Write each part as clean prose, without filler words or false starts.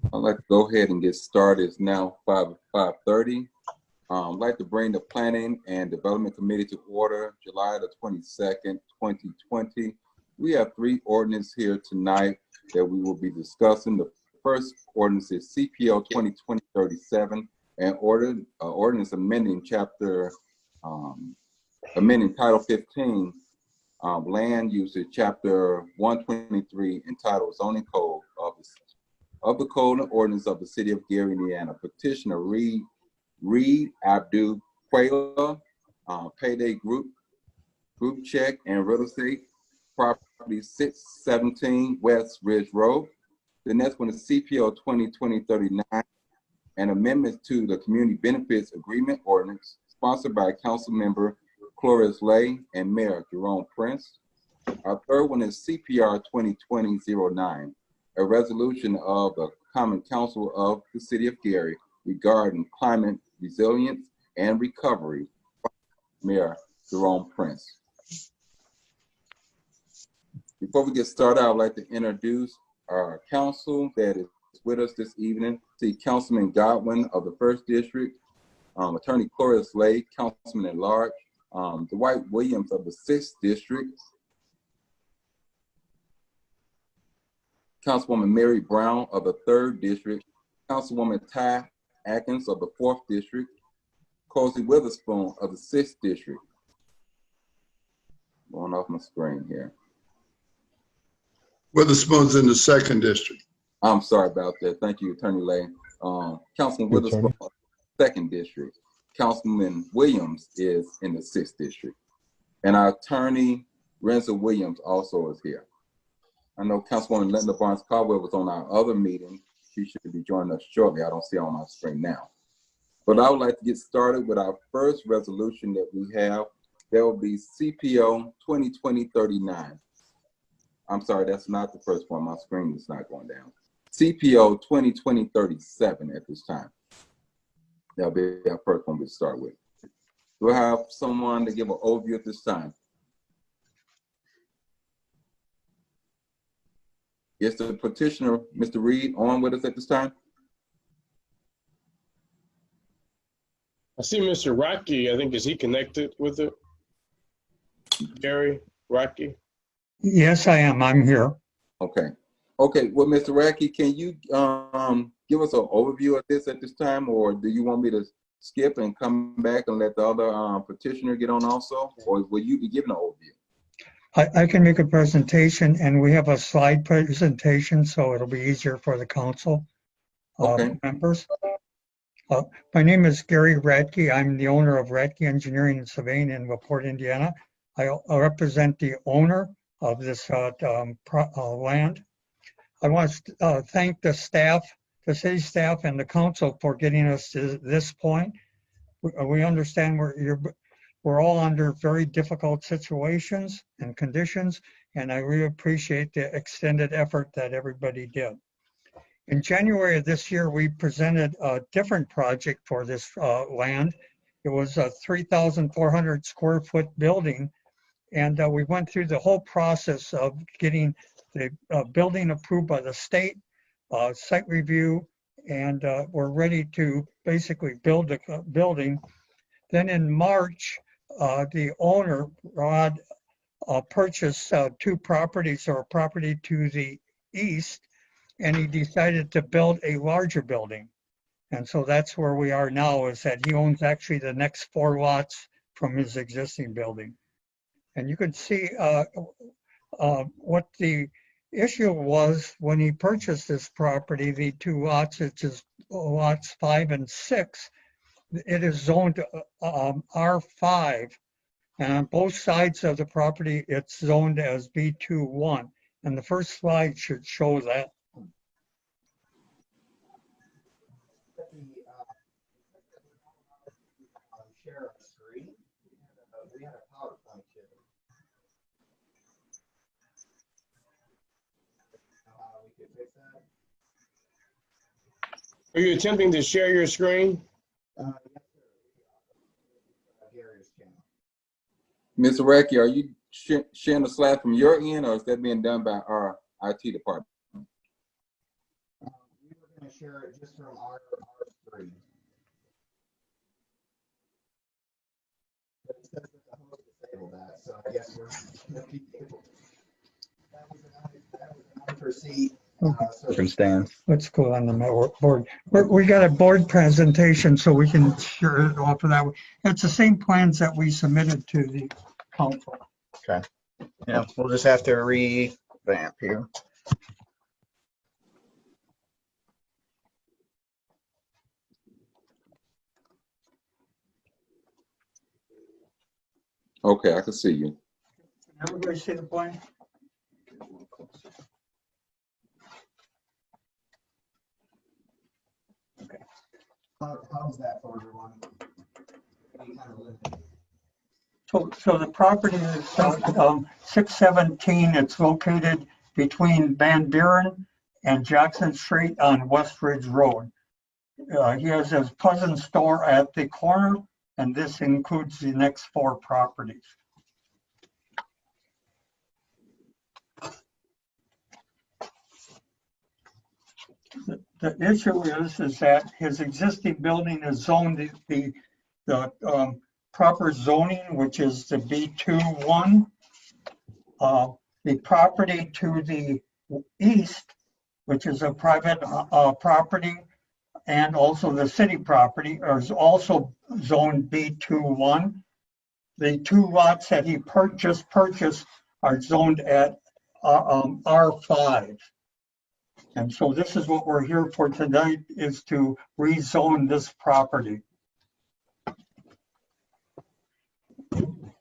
I'd like to go ahead and get started. It's now 5:30. I'd like to bring the Planning and Development Committee to order, July the 22nd, 2020. We have three ordinances here tonight that we will be discussing. The first ordinance is CPO 2020-37, and ordinance amending amending Title 15, Land Usage, Chapter 123, entitled Zoning Code of the Code and Ordinance of the City of Gary, Indiana. Petitioner Reed Abdul Quayla, Payday Group Check and Real Estate, property 617 West Ridge Road. The next one is CPO 2020-39, an amendment to the Community Benefits Agreement Ordinance, sponsored by Council Member Cloris Lay and Mayor Jerome Prince. Our third one is CPR 2020-09, a resolution of the Common Council of the City of Gary regarding climate resilience and recovery. Mayor Jerome Prince. Before we get started, I would like to introduce our council that is with us this evening. See Councilman Godwin of the 1st District, Attorney Cloris Lay, Councilman at Large, Dwight Williams of the 6th District, Councilwoman Mary Brown of the 3rd District, Councilwoman Ty Atkins of the 4th District, Cozy Witherspoon of the 6th District. Going off my screen here. Witherspoon's in the 2nd District. I'm sorry about that. Thank you, Attorney Lay. Councilman Witherspoon, 2nd District. Councilman Williams is in the 6th District. And our attorney, Renzo Williams, also is here. I know Councilwoman Linda Barnes Caldwell was on our other meeting. She should be joining us shortly. I don't see her on my screen now. But I would like to get started with our first resolution that we have. That will be CPO 2020-39. I'm sorry, that's not the first one. My screen is not going down. CPO 2020-37 at this time. That'll be our first one we start with. We'll have someone to give an overview at this time. Is the petitioner, Mr. Reed, on with us at this time? I see Mr. Rocky. I think, is he connected with it? Gary Rocky? Yes, I am. I'm here. Okay. Well, Mr. Rocky, can you give us an overview of this at this time, or do you want me to skip and come back and let the other petitioner get on also, or will you be giving an overview? I can make a presentation, and we have a slide presentation, so it'll be easier for the council members. My name is Gary Radke. I'm the owner of Radke Engineering and Surveying in LaPorte, Indiana. I represent the owner of this land. I want to thank the staff, the city staff, and the council for getting us to this point. We understand we're all under very difficult situations and conditions, and I really appreciate the extended effort that everybody did. In January of this year, we presented a different project for this land. It was a 3,400 square foot building, and we went through the whole process of getting the building approved by the state, site review, and we're ready to basically build the building. Then in March, the owner, Rod, purchased two properties, or a property to the east, and he decided to build a larger building. And so that's where we are now, is that he owns actually the next 4 lots from his existing building. And you can see what the issue was when he purchased this property, the 2 lots, which is lots 5 and 6. It is zoned R5, and on both sides of the property, it's zoned as B21. And the first slide should show that. Share a screen. We had a PowerPoint here. How we could fix that? Are you attempting to share your screen? Yes, sir. Gary's channel. Mr. Radke, are you sharing the slide from your end, or is that being done by our IT department? We were going to share it just from R3. But it says that the host disabled that, so I guess we're gonna be able. That was an unforeseen circumstance. Let's go on the board. We got a board presentation, so we can share it off of that. It's the same plans that we submitted to the council. Yeah, we'll just have to revamp here. Okay, I can see you. Everybody see the plan? How's that for everyone? Any kind of limit? So the property is 617. It's located between Van Buren and Jackson Street on West Ridge Road. He has his cousin store at the corner, and this includes the next 4 properties. The issue is that his existing building is zoned the proper zoning, which is the B21. The property to the east, which is a private property, and also the city property is also zoned B21. The 2 lots that he purchased are zoned at R5. And so this is what we're here for tonight, is to rezone this property.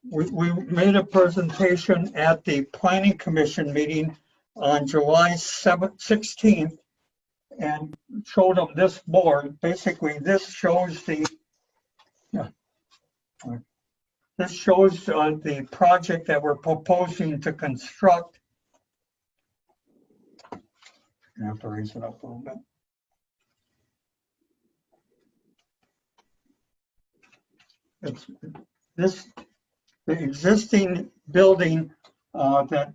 We made a presentation at the Planning Commission meeting on July 16th and showed them this board. Basically, this shows the project that we're proposing to construct. I have to raise it up a little bit. The existing building that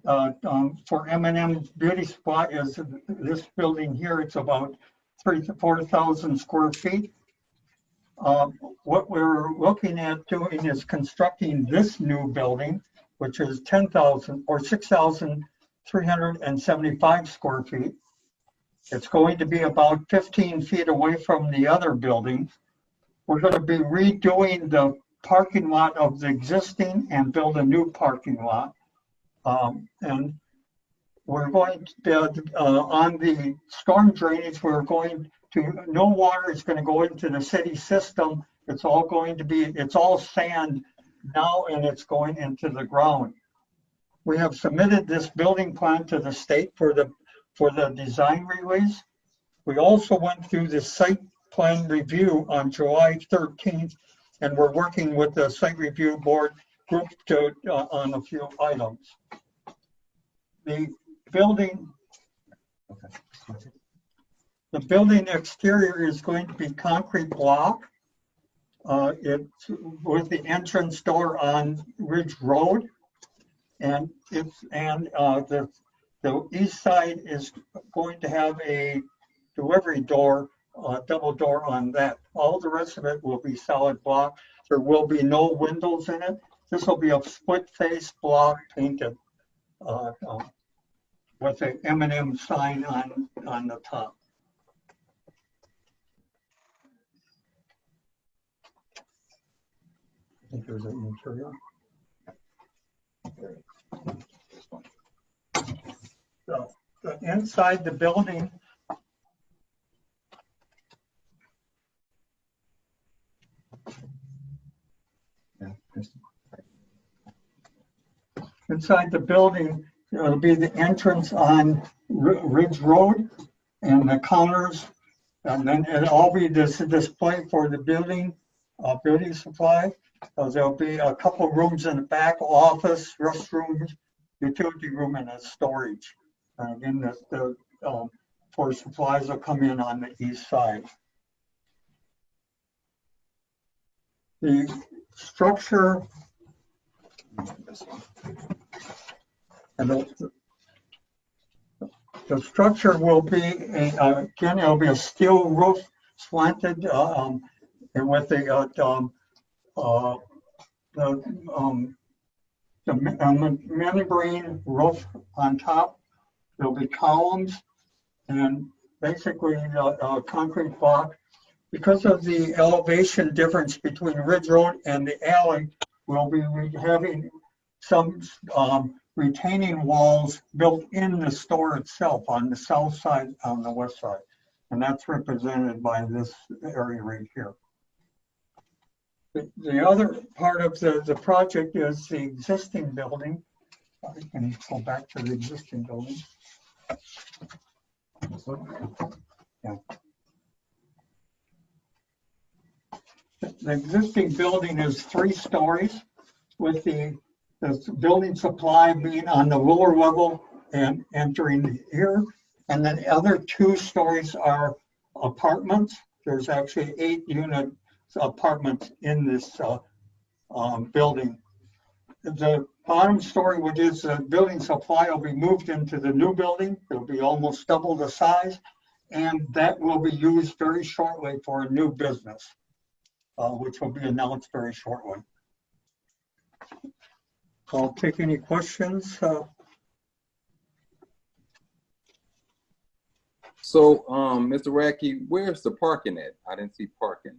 for M&M Beauty Supply is this building here. It's about 3,000 to 4,000 square feet. What we're looking at doing is constructing this new building, which is 10,000 or 6,375 square feet. It's going to be about 15 feet away from the other building. We're going to be redoing the parking lot of the existing and build a new parking lot. And we're going to build on the storm drainage. No water is going to go into the city system. It's all sand now, and it's going into the ground. We have submitted this building plan to the state for the design release. We also went through the site plan review on July 13th, and we're working with the site review board group on a few items. The building exterior is going to be concrete block. It's with the entrance door on Ridge Road, and the east side is going to have a delivery door, double door on that. All the rest of it will be solid block. There will be no windows in it. This will be a split face block painted with an M&M sign on the top. I think there's an interior. So inside the building, it'll be the entrance on Ridge Road and the counters, and then it'll all be this display for the building, beauty supply. There'll be a couple rooms in the back, office, restrooms, utility room, and a storage. And again, for supplies will come in on the east side. The structure and The structure will be, again, it'll be a steel roof slanted, and with the membrane roof on top. There'll be columns and basically concrete block. Because of the elevation difference between Ridge Road and the alley, we'll be having some retaining walls built in the store itself on the south side, on the west side. And that's represented by this area right here. The other part of the project is the existing building. I can go back to the existing building. Yeah. The existing building is 3 stories with the building supply being on the lower level and entering here. And then the other 2 stories are apartments. There's actually 8-unit apartments in this building. The bottom story, which is the building supply, will be moved into the new building. It'll be almost double the size. And that will be used very shortly for a new business, which will be announced very shortly. I'll take any questions. So, Mr. Radke, where's the parking at? I didn't see parking.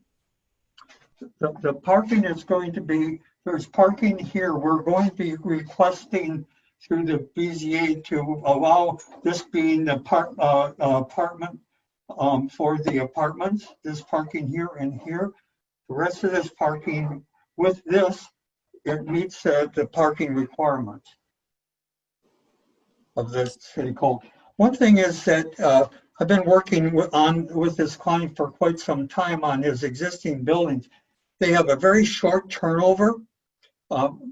The parking is going to be, there's parking here. We're going to be requesting through the BZA to allow this being the apartment for the apartments, this parking here and here. The rest of this parking with this, it meets the parking requirements of the city code. One thing is that I've been working with this client for quite some time on his existing buildings. They have a very short turnover.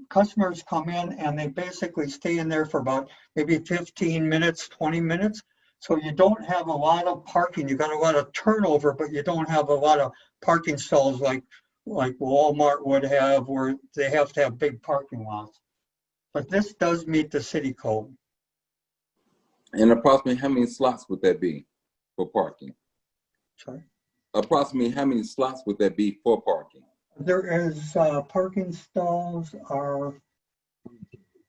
Customers come in and they basically stay in there for about maybe 15 minutes, 20 minutes. So you don't have a lot of parking. You got a lot of turnover, but you don't have a lot of parking stalls like Walmart would have, where they have to have big parking lots. But this does meet the city code. And approximately how many slots would that be for parking? Sorry? Approximately how many slots would that be for parking? There is parking stalls are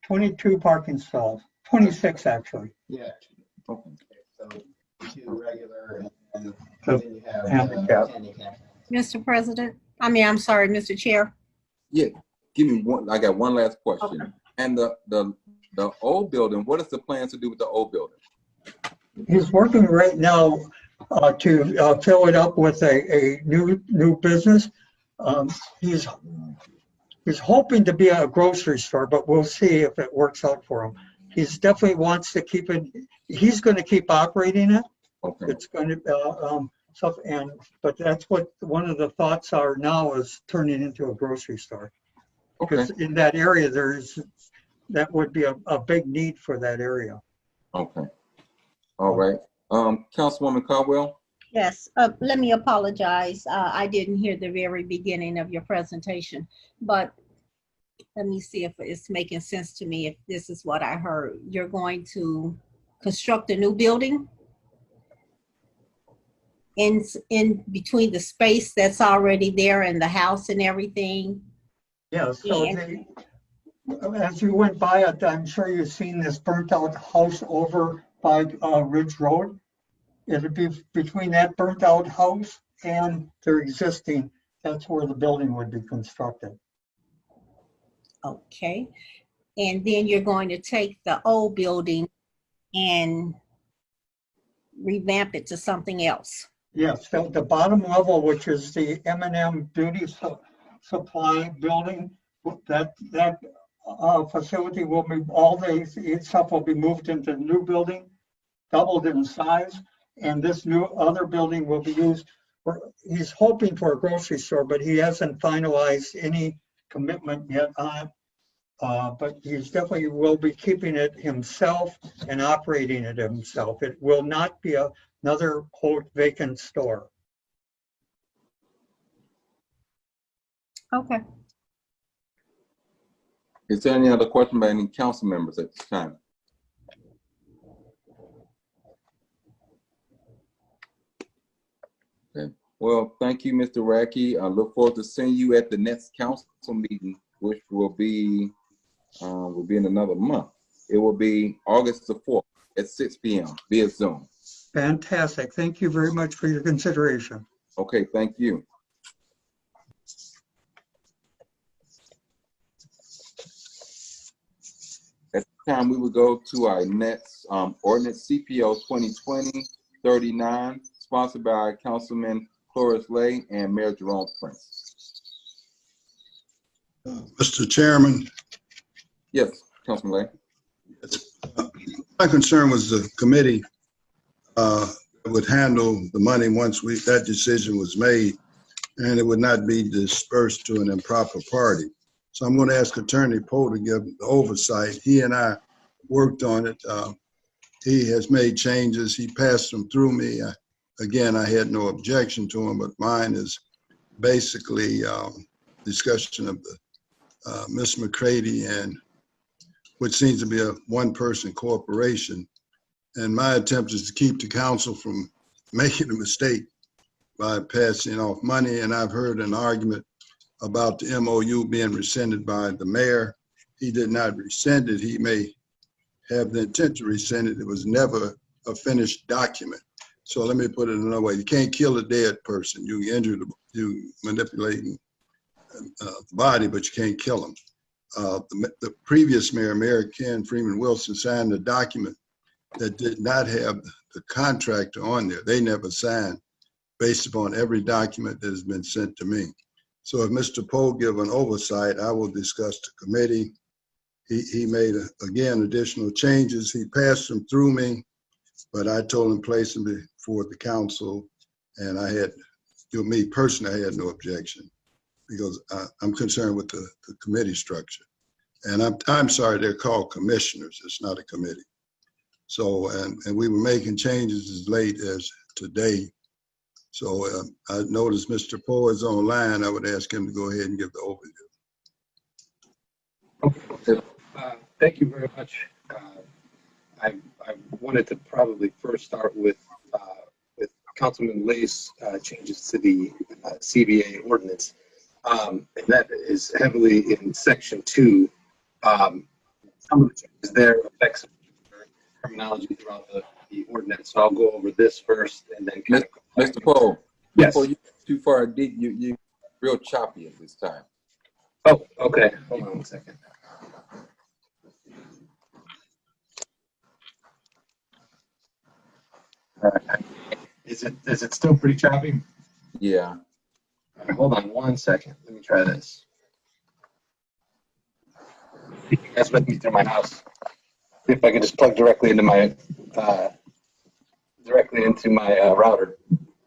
22 parking stalls, 26 actually. Yeah. Okay. So 2 regular and So, then you have handicap. handicap. Mr. President, I'm sorry, Mr. Chair. Yeah, give me one. I got one last question. Okay. And the old building, what is the plan to do with the old building? He's working right now to fill it up with a new business. He's hoping to be a grocery store, but we'll see if it works out for him. He's definitely wants to keep it. He's going to keep operating it. Okay. It's going to stuff, but that's what one of the thoughts are now, is turning into a grocery store. Okay. Because in that area, that would be a big need for that area. Okay. All right. Councilwoman Caldwell? Yes, let me apologize. I didn't hear the very beginning of your presentation, but let me see if it's making sense to me, if this is what I heard. You're going to construct a new building in between the space that's already there and the house and everything? Yeah, so as you went by it, I'm sure you've seen this burnt out house over by Ridge Road. It'd be between that burnt out house and their existing, that's where the building would be constructed. Okay. And then you're going to take the old building and revamp it to something else. Yes, so the bottom level, which is the M&M Beauty Supply building, that facility will be, all the stuff will be moved into the new building, doubled in size, and this new other building will be used for, he's hoping for a grocery store, but he hasn't finalized any commitment yet on it. But he's definitely will be keeping it himself and operating it himself. It will not be another quote vacant store. Okay. Is there any other question by any council members at this time? Okay. Well, thank you, Mr. Radke. I look forward to seeing you at the next council meeting, which will be in another month. It will be August the 4th at 6 p.m. via Zoom. Fantastic. Thank you very much for your consideration. Okay, thank you. At this time, we will go to our next ordinance, CPO 2020-39, sponsored by Councilman Cloris Lay and Mayor Jerome Prince. Mr. Chairman, Yes, Councilman Lay. my concern was the committee would handle the money once that decision was made, and it would not be dispersed to an improper party. So I'm going to ask Attorney Poe to give the oversight. He and I worked on it. He has made changes. He passed them through me. Again, I had no objection to them, but mine is basically discussion of the Ms. McCready, and which seems to be a one-person corporation. And my attempt is to keep the council from making a mistake by passing off money. And I've heard an argument about the MOU being rescinded by the mayor. He did not rescind it. He may have the intent to rescind it. It was never a finished document. So let me put it another way. You can't kill a dead person. You injure you manipulating the body, but you can't kill them. The previous mayor, Mayor Ken Freeman Wilson, signed a document that did not have the contractor on there. They never signed, based upon every document that has been sent to me. So if Mr. Poe give an oversight, I will discuss the committee. He made, again, additional changes. He passed them through me, but I told him place them before the council, and me personally, I had no objection, because I'm concerned with the committee structure. And I'm sorry, they're called commissioners. It's not a committee. So, and we were making changes as late as today. So I noticed Mr. Poe is online. I would ask him to go ahead and give the overview. Thank you very much. I wanted to probably first start with Councilman Lay's changes to the CBA ordinance. And that is heavily in section 2. Some of the changes there affects terminology throughout the ordinance. So I'll go over this first and then kind of Mr. Poe, yes. Before you get too far deep, you real choppy at this time. Oh, okay. Hold on 1 second. Is it still pretty choppy? Yeah. All right, hold on 1 second. Let me try this. You guys with me through my house. See if I can just plug directly into my router.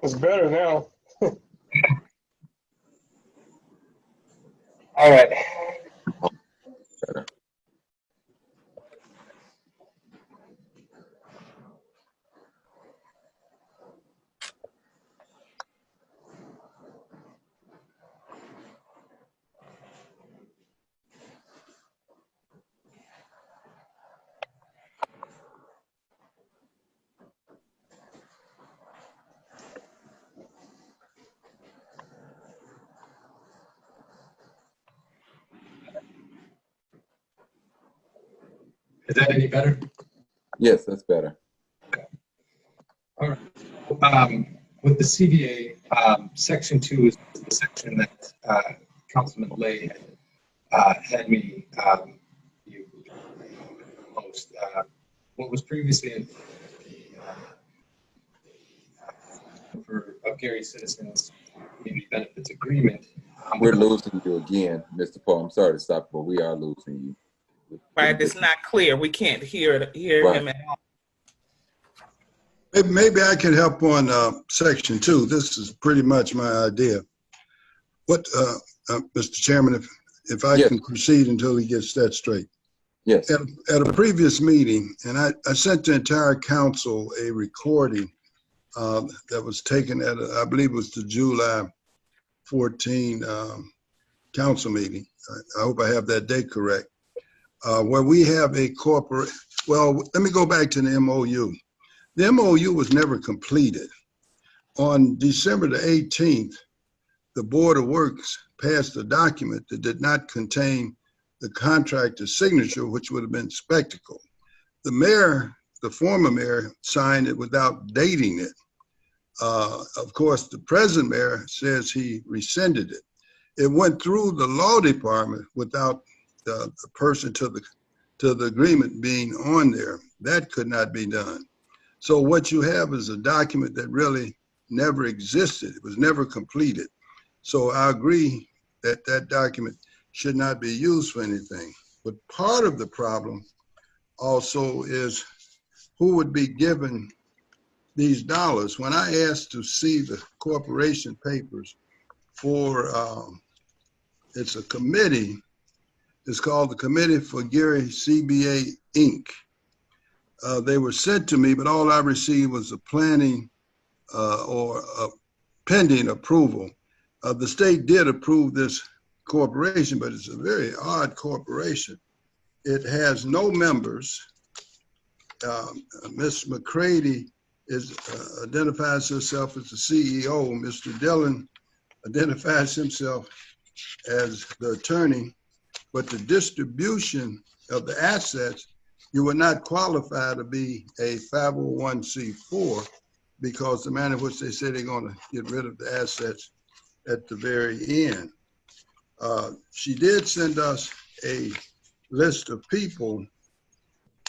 It's better now. All right. Better. Is that any better? Yes, that's better. Okay. All right. With the CDA, section 2 is the section that Councilman Lay had me post. What was previously in of Gary Citizens Community Benefits Agreement. We're losing you again, Mr. Paul. I'm sorry to stop, but we are losing you. Right, it's not clear. We can't hear Right. him at all. Maybe I can help on section 2. This is pretty much my idea. What, Mr. Chairman, if I Yes. can proceed until he gets that straight. Yes. At a previous meeting, and I sent the entire council a recording that was taken at, I believe it was the July 14 council meeting. I hope I have that date correct. Where we have a corporate, well, let me go back to the MOU. The MOU was never completed. On December the 18th, the Board of Works passed a document that did not contain the contractor's signature, which would have been spectacle. The mayor, the former mayor, signed it without dating it. Of course, the present mayor says he rescinded it. It went through the law department without the person to the agreement being on there. That could not be done. So what you have is a document that really never existed. It was never completed. So I agree that that document should not be used for anything. But part of the problem also is who would be given these dollars. When I asked to see the corporation papers for, it's a committee, it's called the Committee for Gary CBA Inc. They were sent to me, but all I received was a planning or a pending approval. The state did approve this corporation, but it's a very odd corporation. It has no members. Ms. McCready identifies herself as the CEO. Mr. Dillon identifies himself as the attorney, but the distribution of the assets, you would not qualify to be a 501c4 because the manner in which they say they're going to get rid of the assets at the very end. She did send us a list of people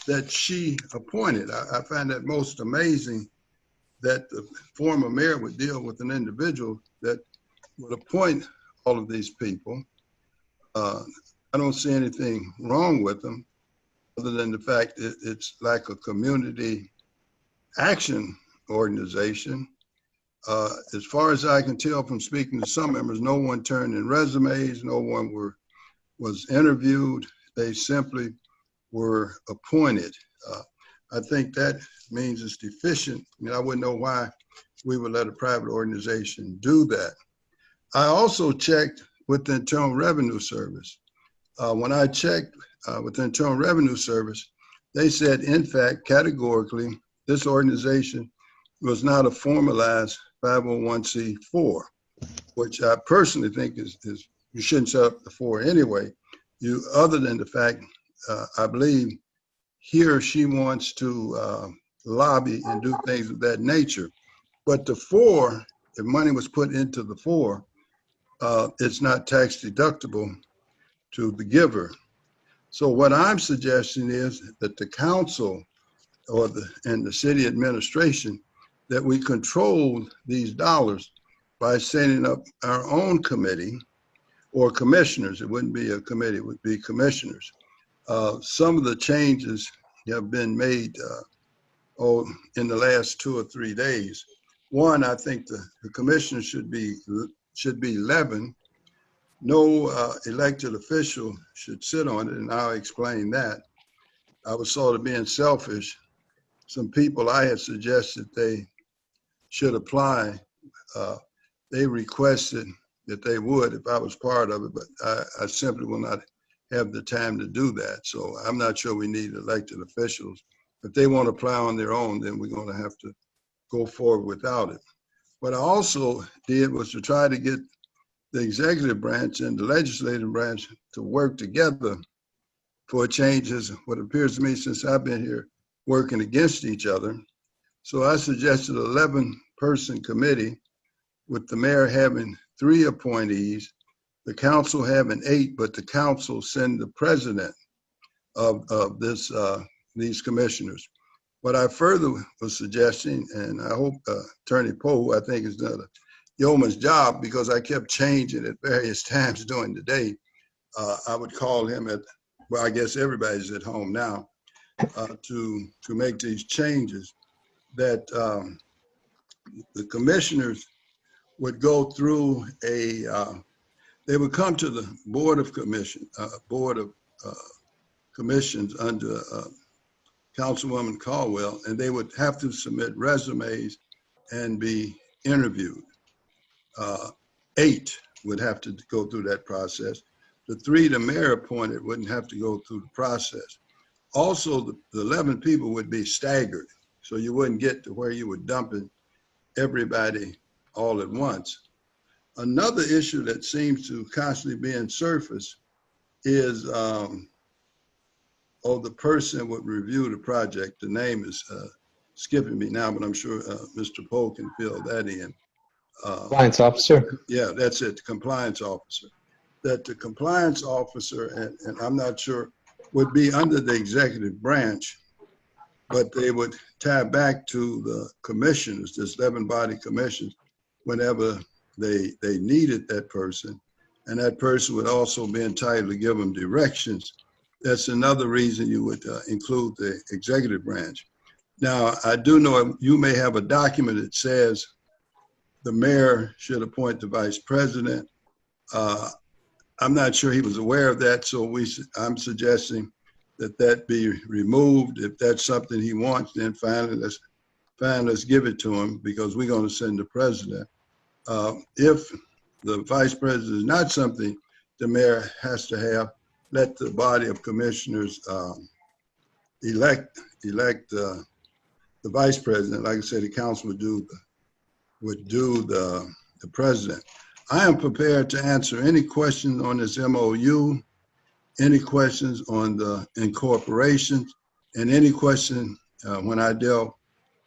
that she appointed. I find that most amazing that the former mayor would deal with an individual that would appoint all of these people. I don't see anything wrong with them other than the fact that it's like a community action organization. As far as I can tell from speaking to some members, no one turned in resumes, no one was interviewed. They simply were appointed. I think that means it's deficient. I mean, I wouldn't know why we would let a private organization do that. I also checked with the Internal Revenue Service. When I checked with the Internal Revenue Service, they said, in fact, categorically, this organization was not a formalized 501c4, which I personally think is you shouldn't set up the 4 anyway. Other than the fact, I believe he or she wants to lobby and do things of that nature. But the 4, if money was put into the 4, it's not tax deductible to the giver. So what I'm suggesting is that the council and the city administration, that we control these dollars by setting up our own committee or commissioners. It wouldn't be a committee, it would be commissioners. Some of the changes have been made in the last 2 or 3 days. One, I think the commissioners should be 11. No elected official should sit on it, and I'll explain that. I was sort of being selfish. Some people I had suggested they should apply. They requested that they would if I was part of it, but I simply will not have the time to do that. So I'm not sure we need elected officials. If they want to apply on their own, then we're going to have to go forward without it. What I also did was to try to get the executive branch and the legislative branch to work together for changes, what appears to me since I've been here, working against each other. So I suggested an 11-person committee with the mayor having 3 appointees, the council having 8, but the council send the president of these commissioners. What I further was suggesting, and I hope Attorney Poe, who I think has done a yeoman's job because I kept changing at various times during the day, I would call him well, I guess everybody's at home now, to make these changes, that the commissioners would go through they would come to the Board of Commissions under Councilwoman Caldwell, and they would have to submit resumes and be interviewed. 8 would have to go through that process. The 3 the mayor appointed wouldn't have to go through the process. Also, the 11 people would be staggered, so you wouldn't get to where you were dumping everybody all at once. Another issue that seems to constantly be in surface is the person would review the project. The name is skipping me now, but I'm sure Mr. Poe can fill that in. Compliance officer. Yeah, that's it, the compliance officer. That the compliance officer, and I'm not sure, would be under the executive branch, but they would tie back to the commissioners, this 11-body commission, whenever they needed that person. And that person would also be entitled to give them directions. That's another reason you would include the executive branch. Now, I do know you may have a document that says the mayor should appoint the vice president. I'm not sure he was aware of that, so I'm suggesting that be removed. If that's something he wants, then fine, let's give it to him, because we're going to send the president. If the vice president is not something the mayor has to have, let the body of commissioners elect the vice president. Like I said, the council would do the president. I am prepared to answer any questions on this MOU, any questions on the incorporation, and any question when I dealt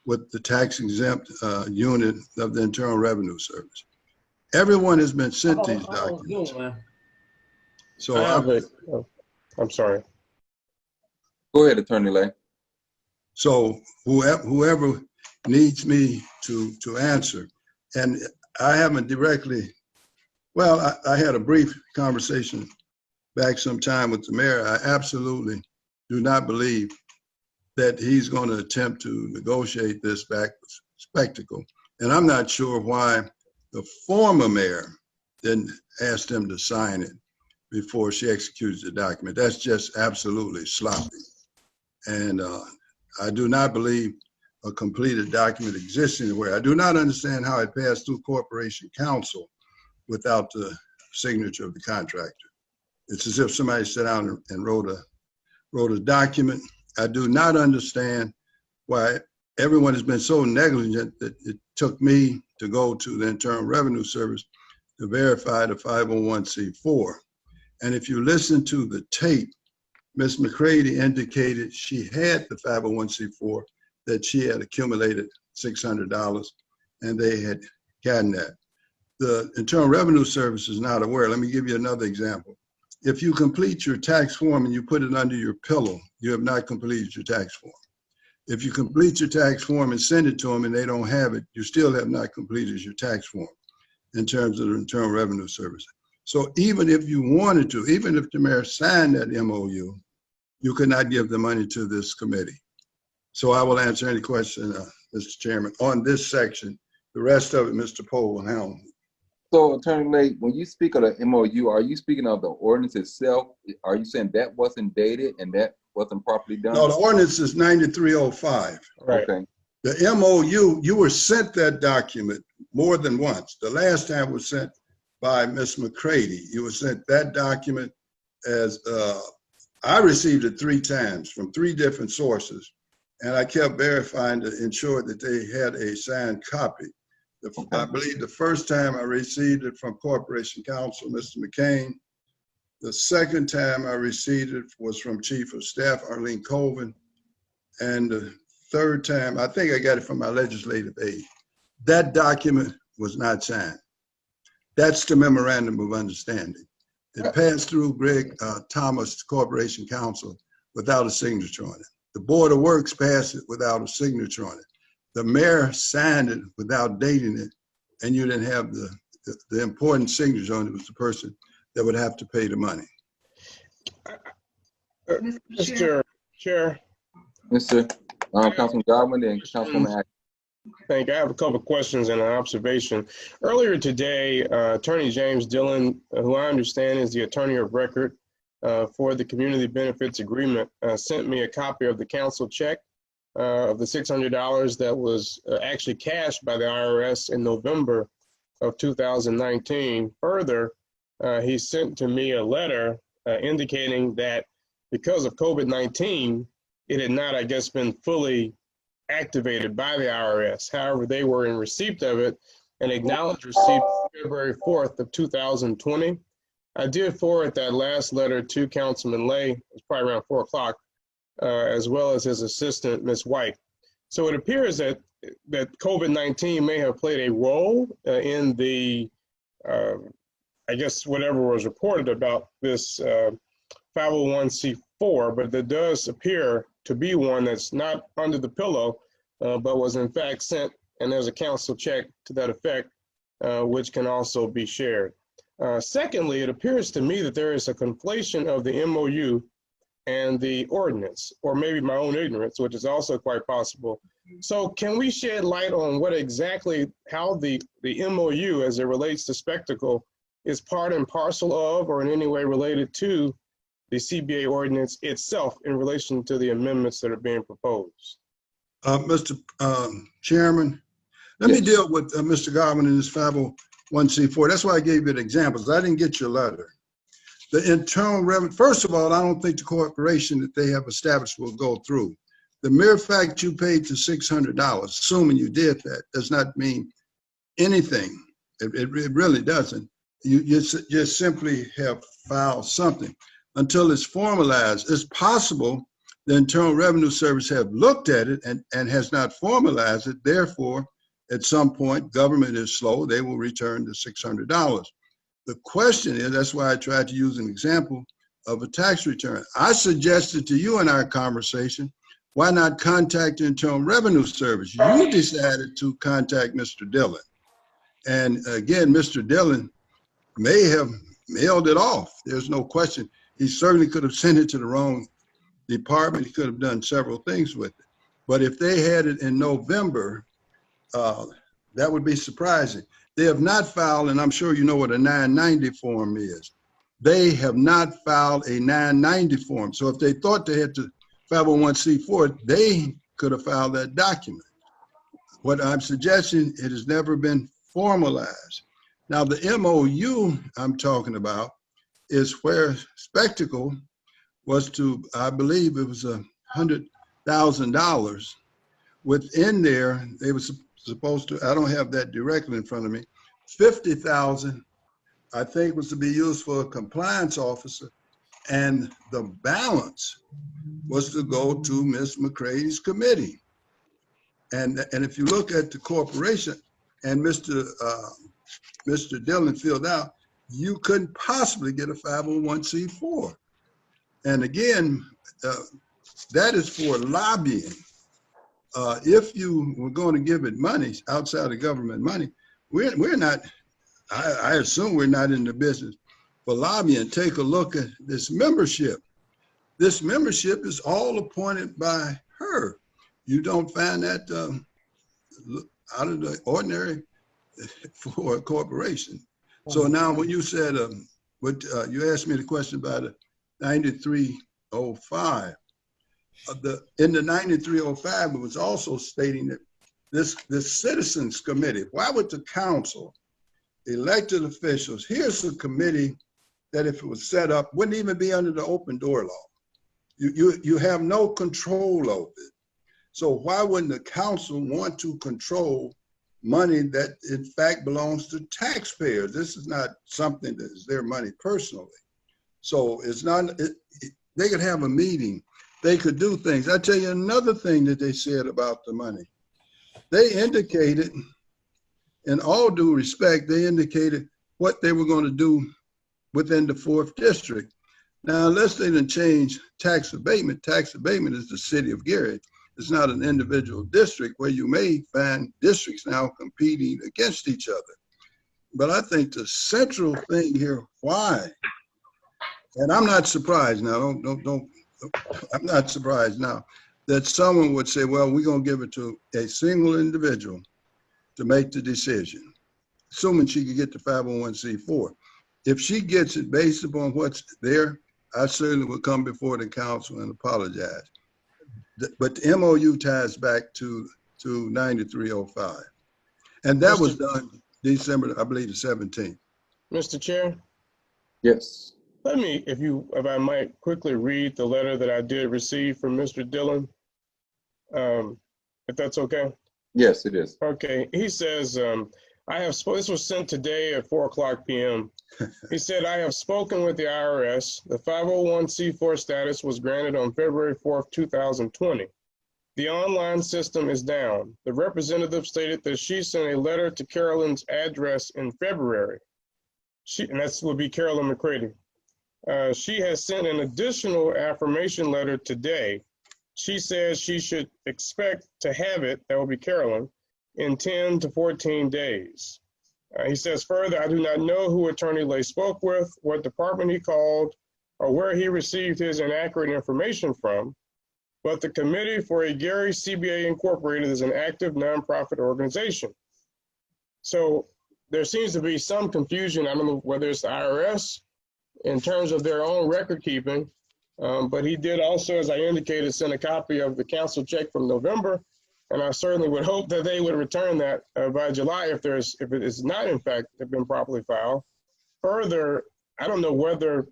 with the tax exempt unit of the Internal Revenue Service. Everyone has been sent these documents. So I'm sorry. Go ahead, Attorney Lay. So whoever needs me to answer, and I haven't directly, well, I had a brief conversation back some time with the mayor. I absolutely do not believe that he's going to attempt to negotiate this back spectacle. And I'm not sure why the former mayor didn't ask them to sign it before she executes the document. That's just absolutely sloppy. And I do not believe a completed document exists anywhere. I do not understand how it passed through Corporation Council without the signature of the contractor. It's as if somebody sat down and wrote a document. I do not understand why everyone has been so negligent that it took me to go to the Internal Revenue Service to verify the 501c4. And if you listen to the tape, Ms. McCready indicated she had the 501c4, that she had accumulated $600 and they had gotten that. The Internal Revenue Service is not aware. Let me give you another example. If you complete your tax form and you put it under your pillow, you have not completed your tax form. If you complete your tax form and send it to them and they don't have it, you still have not completed your tax form in terms of the Internal Revenue Service. So even if you wanted to, even if the mayor signed that MOU, you could not give the money to this committee. So I will answer any question, Mr. Chairman, on this section. The rest of it, Mr. Poe will handle. So, Attorney Lay, when you speak of the MOU, are you speaking of the ordinance itself? Are you saying that wasn't dated and that wasn't properly done? No, the ordinance is 9305. Right. Okay. The MOU, you were sent that document more than once. The last time was sent by Ms. McCready. You were sent that document as, I received it 3 times from 3 different sources. And I kept verifying to ensure that they had a signed copy. I believe the first time I received it from Corporation Counsel, Mr. McCain. The second time I received it was from Chief of Staff, Arlene Colvin. And the third time, I think I got it from my legislative aide. That document was not signed. That's the memorandum of understanding. It passed through Greg Thomas Corporation Counsel without a signature on it. The Board of Works passed it without a signature on it. The mayor signed it without dating it, and you didn't have the important signature on it. It was the person that would have to pay the money. Mr. Chair. Mr. Councilman Godwin and Councilwoman Atkins. Thank you. I have a couple of questions and an observation. Earlier today, Attorney James Dillon, who I understand is the attorney of record for the Community Benefits Agreement, sent me a copy of the council check of the $600 that was actually cashed by the IRS in November of 2019. Further, he sent to me a letter indicating that because of COVID-19, it had not, I guess, been fully activated by the IRS. However, they were in receipt of it, and acknowledge receipt February 4th of 2020. I did forward that last letter to Councilman Lay. It was probably around 4 o'clock, as well as his assistant, Ms. White. So it appears that COVID-19 may have played a role in the, I guess, whatever was reported about this 501c4, but there does appear to be one that's not under the pillow, but was in fact sent, and there's a council check to that effect, which can also be shared. Secondly, it appears to me that there is a conflation of the MOU and the ordinance, or maybe my own ignorance, which is also quite possible. So can we shed light on what exactly, how the MOU as it relates to spectacle is part and parcel of, or in any way related to the CBA ordinance itself in relation to the amendments that are being proposed? Mr. Chairman, let me deal with Mr. Garvin and his 501c4. That's why I gave you the examples. I didn't get your letter. The internal revenue, first of all, I don't think the corporation that they have established will go through. The mere fact you paid to $600, assuming you did that, does not mean anything. It really doesn't. You just simply have filed something until it's formalized. It's possible the Internal Revenue Service have looked at it and has not formalized it. Therefore, at some point, government is slow. They will return the $600. The question is, that's why I tried to use an example of a tax return. I suggested to you in our conversation, why not contact the Internal Revenue Service? You decided to contact Mr. Dillon. And again, Mr. Dillon may have mailed it off. There's no question. He certainly could have sent it to the wrong department. He could have done several things with it. But if they had it in November, that would be surprising. They have not filed, and I'm sure you know what a 990 form is. They have not filed a 990 form. So if they thought they had to 501c4, they could have filed that document. What I'm suggesting, it has never been formalized. Now the MOU I'm talking about is where Spectacle was to, I believe it was $100,000. Within there, they were supposed to, I don't have that directly in front of me, 50,000, I think, was to be used for a compliance officer, and the balance was to go to Ms. McCrady's committee. And if you look at the corporation, and Mr. Dillon filled out, you couldn't possibly get a 501c4. And again, that is for lobbying. If you were going to give it money, outside of government money, we're not, I assume we're not in the business for lobbying. Take a look at this membership. This membership is all appointed by her. You don't find that out of the ordinary for a corporation. So now when you said, you asked me the question about the 9305, in the 9305, it was also stating that this citizens committee, why would the council, elected officials, here's a committee that if it was set up, wouldn't even be under the open door law. You have no control over it. So why wouldn't the council want to control money that in fact belongs to taxpayers? This is not something that is their money personally. So it's not, they could have a meeting. They could do things. I tell you another thing that they said about the money. They indicated, in all due respect, they indicated what they were going to do within the 4th district. Now, unless they didn't change tax abatement is the city of Gary. It's not an individual district where you may find districts now competing against each other. But I think the central thing here, why, and I'm not surprised now, I'm not surprised now that someone would say, well, we're going to give it to a single individual to make the decision, assuming she could get the 501c4. If she gets it based upon what's there, I certainly would come before the council and apologize. But the MOU ties back to 9305. And that was done December, I believe, the 17th. Mr. Chair? Yes. Let me, if I might quickly read the letter that I did receive from Mr. Dillon, if that's okay. Yes, it is. Okay, he says, This was sent today at 4:00 p.m. He said, I have spoken with the IRS. The 501c4 status was granted on February 4th, 2020. The online system is down. The representative stated that she sent a letter to Carolyn's address in February. And that would be Carolyn McCready. She has sent an additional affirmation letter today. She says she should expect to have it, that will be Carolyn, in 10 to 14 days. He says further, I do not know who Attorney Lay spoke with, what department he called, or where he received his inaccurate information from, but the Committee for a Gary CBA Incorporated is an active nonprofit organization. So there seems to be some confusion. I don't know whether it's the IRS in terms of their own record keeping, but he did also, as I indicated, send a copy of the council check from November, and I certainly would hope that they would return that by July if it is not in fact been properly filed. Further, I don't know whether,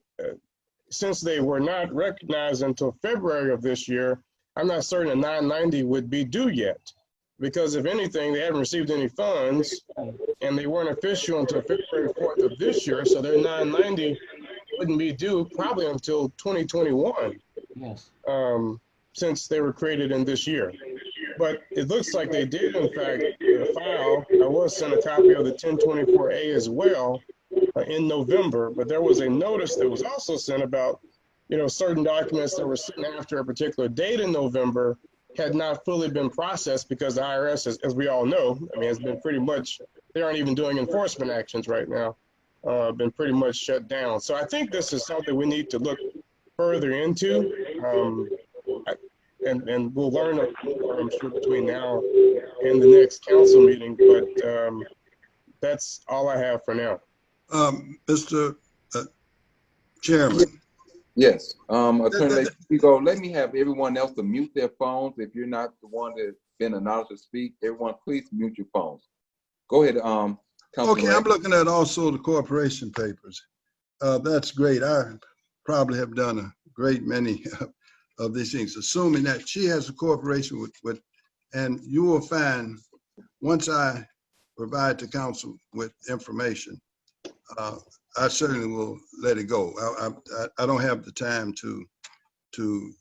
since they were not recognized until February of this year, I'm not certain a 990 would be due yet, because if anything, they haven't received any funds, and they weren't official until February 4th of this year, so their 990 wouldn't be due probably until 2021, since they were created in this year. But it looks like they did, in fact, file. I was sent a copy of the 1024A as well in November, but there was a notice that was also sent about, certain documents that were sent after a particular date in November had not fully been processed because the IRS, as we all know, has been pretty much, they aren't even doing enforcement actions right now, been pretty much shut down. So I think this is something we need to look further into. And we'll learn, I'm sure, between now and the next council meeting, but that's all I have for now. Mr. Chairman. Yes, Attorney Lay, let me have everyone else to mute their phones. If you're not the one that's been acknowledged to speak, everyone please mute your phones. Go ahead, Councilman Okay, Ray. I'm looking at also the corporation papers. That's great. I probably have done a great many of these things, assuming that she has a corporation with, and you will find, once I provide the council with information, I certainly will let it go. I don't have the time to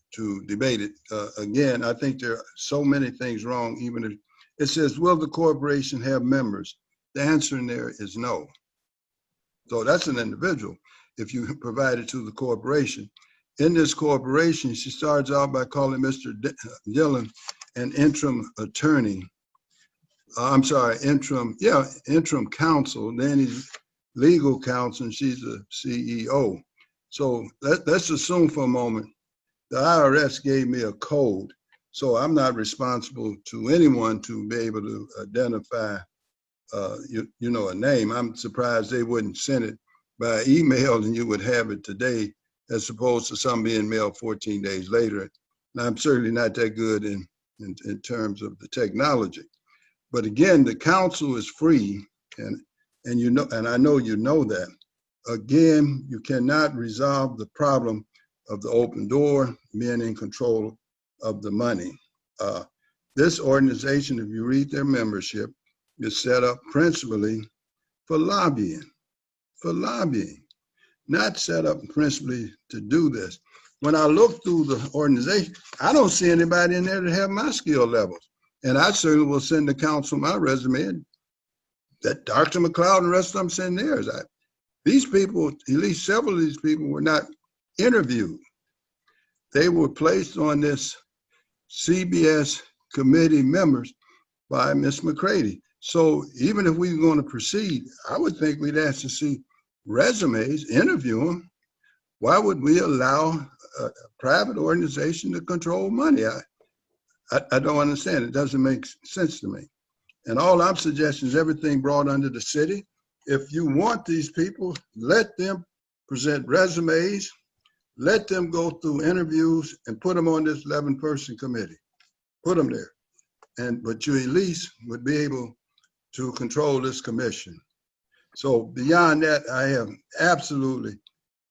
debate it. Again, I think there are so many things wrong. Even if it says, will the corporation have members? The answer in there is no. So that's an individual. If you provide it to the corporation, in this corporation, she starts out by calling Mr. Dillon an interim attorney. I'm sorry, interim counsel. Then he's legal counsel, and she's a CEO. So let's assume for a moment the IRS gave me a code, so I'm not responsible to anyone to be able to identify, a name. I'm surprised they wouldn't send it by email and you would have it today, as opposed to some being mailed 14 days later. And I'm certainly not that good in terms of the technology. But again, the council is free, and I know you know that. Again, you cannot resolve the problem of the open door, being in control of the money. This organization, if you read their membership, is set up principally for lobbying, not set up principally to do this. When I look through the organization, I don't see anybody in there that have my skill levels. And I certainly will send the council my resume, and that Dr. McLeod and the rest of them send theirs. These people, at least several of these people, were not interviewed. They were placed on this CBS committee members by Ms. McCready. So even if we were going to proceed, I would think we'd ask to see resumes, interview them. Why would we allow a private organization to control money? I don't understand. It doesn't make sense to me. And all I'm suggesting is everything brought under the city. If you want these people, let them present resumes, let them go through interviews and put them on this 11-person committee. Put them there. But you at least would be able to control this commission. So beyond that, I have absolutely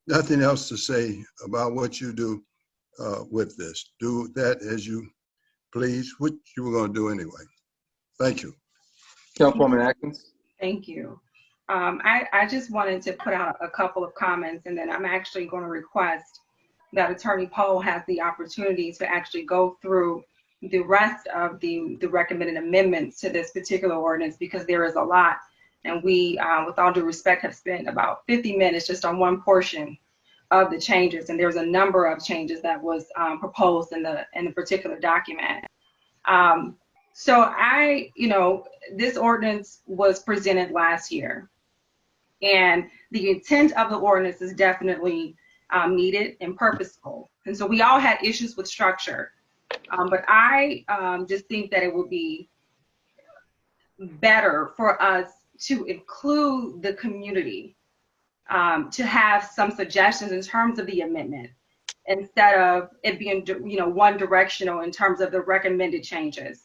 nothing else to say about what you do with this. Do that as you please, which you were going to do anyway. Thank you. Councilwoman Atkins. Thank you. I just wanted to put out a couple of comments, and then I'm actually going to request that Attorney Poe has the opportunity to actually go through the rest of the recommended amendments to this particular ordinance, because there is a lot. And we, with all due respect, have spent about 50 minutes just on one portion of the changes. And there's a number of changes that was proposed in the particular document. So this ordinance was presented last year, and the intent of the ordinance is definitely needed and purposeful. And so we all had issues with structure, but I just think that it would be better for us to include the community, to have some suggestions in terms of the amendment, instead of it being, one directional in terms of the recommended changes.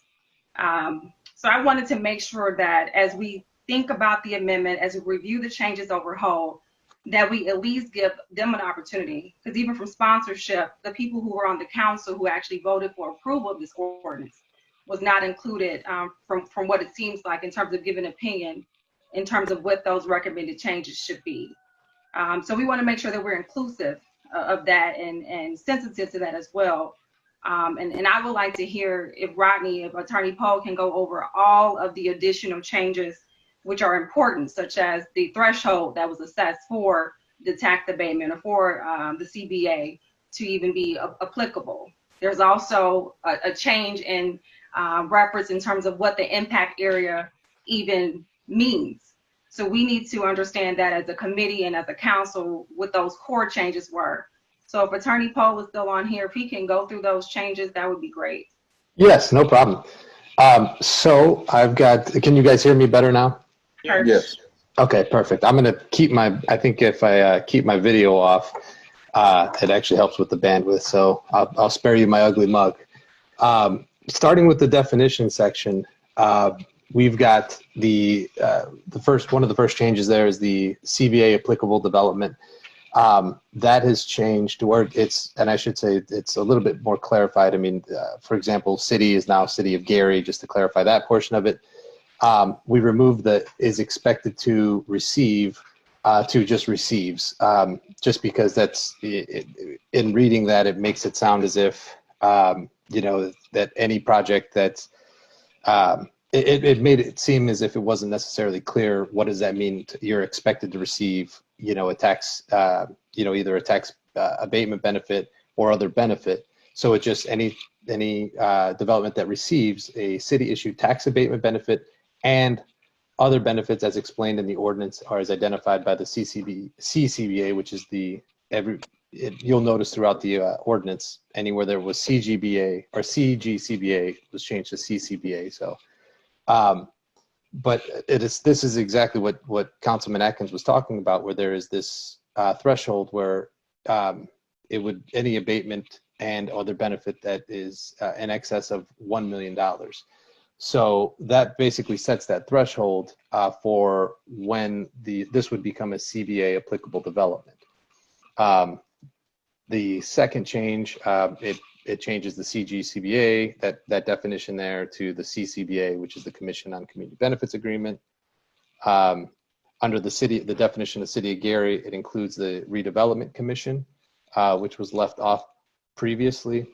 So I wanted to make sure that as we think about the amendment, as we review the changes overall, that we at least give them an opportunity, because even from sponsorship, the people who were on the council who actually voted for approval of this ordinance was not included, from what it seems like, in terms of giving opinion in terms of what those recommended changes should be. So we want to make sure that we're inclusive of that and sensitive to that as well. And I would like to hear if Attorney Poe can go over all of the additional changes which are important, such as the threshold that was assessed for the tax abatement or for the CBA to even be applicable. There's also a change in reference in terms of what the impact area even means. So we need to understand that as a committee and as a council what those core changes were. So if Attorney Poe is still on here, if he can go through those changes, that would be great. Yes, no problem. So I've got, can you guys hear me better now? Yes. Okay, perfect. I'm going to keep I think if I keep my video off, it actually helps with the bandwidth. So I'll spare you my ugly mug. Starting with the definition section, we've got one of the first changes there is the CBA applicable development. That has changed to where and I should say it's a little bit more clarified. I mean, for example, city is now City of Gary, just to clarify that portion of it. We removed the is expected to receive to just receives, just because that's, in reading that, it makes it sound as if, that any project that's, it made it seem as if it wasn't necessarily clear. What does that mean? You're expected to receive, a tax, either a tax abatement benefit or other benefit. So it's just any development that receives a city issued tax abatement benefit and other benefits as explained in the ordinance are as identified by the CCBA, which is you'll notice throughout the ordinance, anywhere there was CGBA or CGCBA was changed to CCBA. So, but this is exactly what Councilman Atkins was talking about, where there is this threshold where any abatement and other benefit that is in excess of $1 million. So that basically sets that threshold for when this would become a CBA applicable development. The second change, it changes the CGCBA, that definition there, to the CCBA, which is the Commission on Community Benefits Agreement. Under the definition of City of Gary, it includes the Redevelopment Commission, which was left off previously.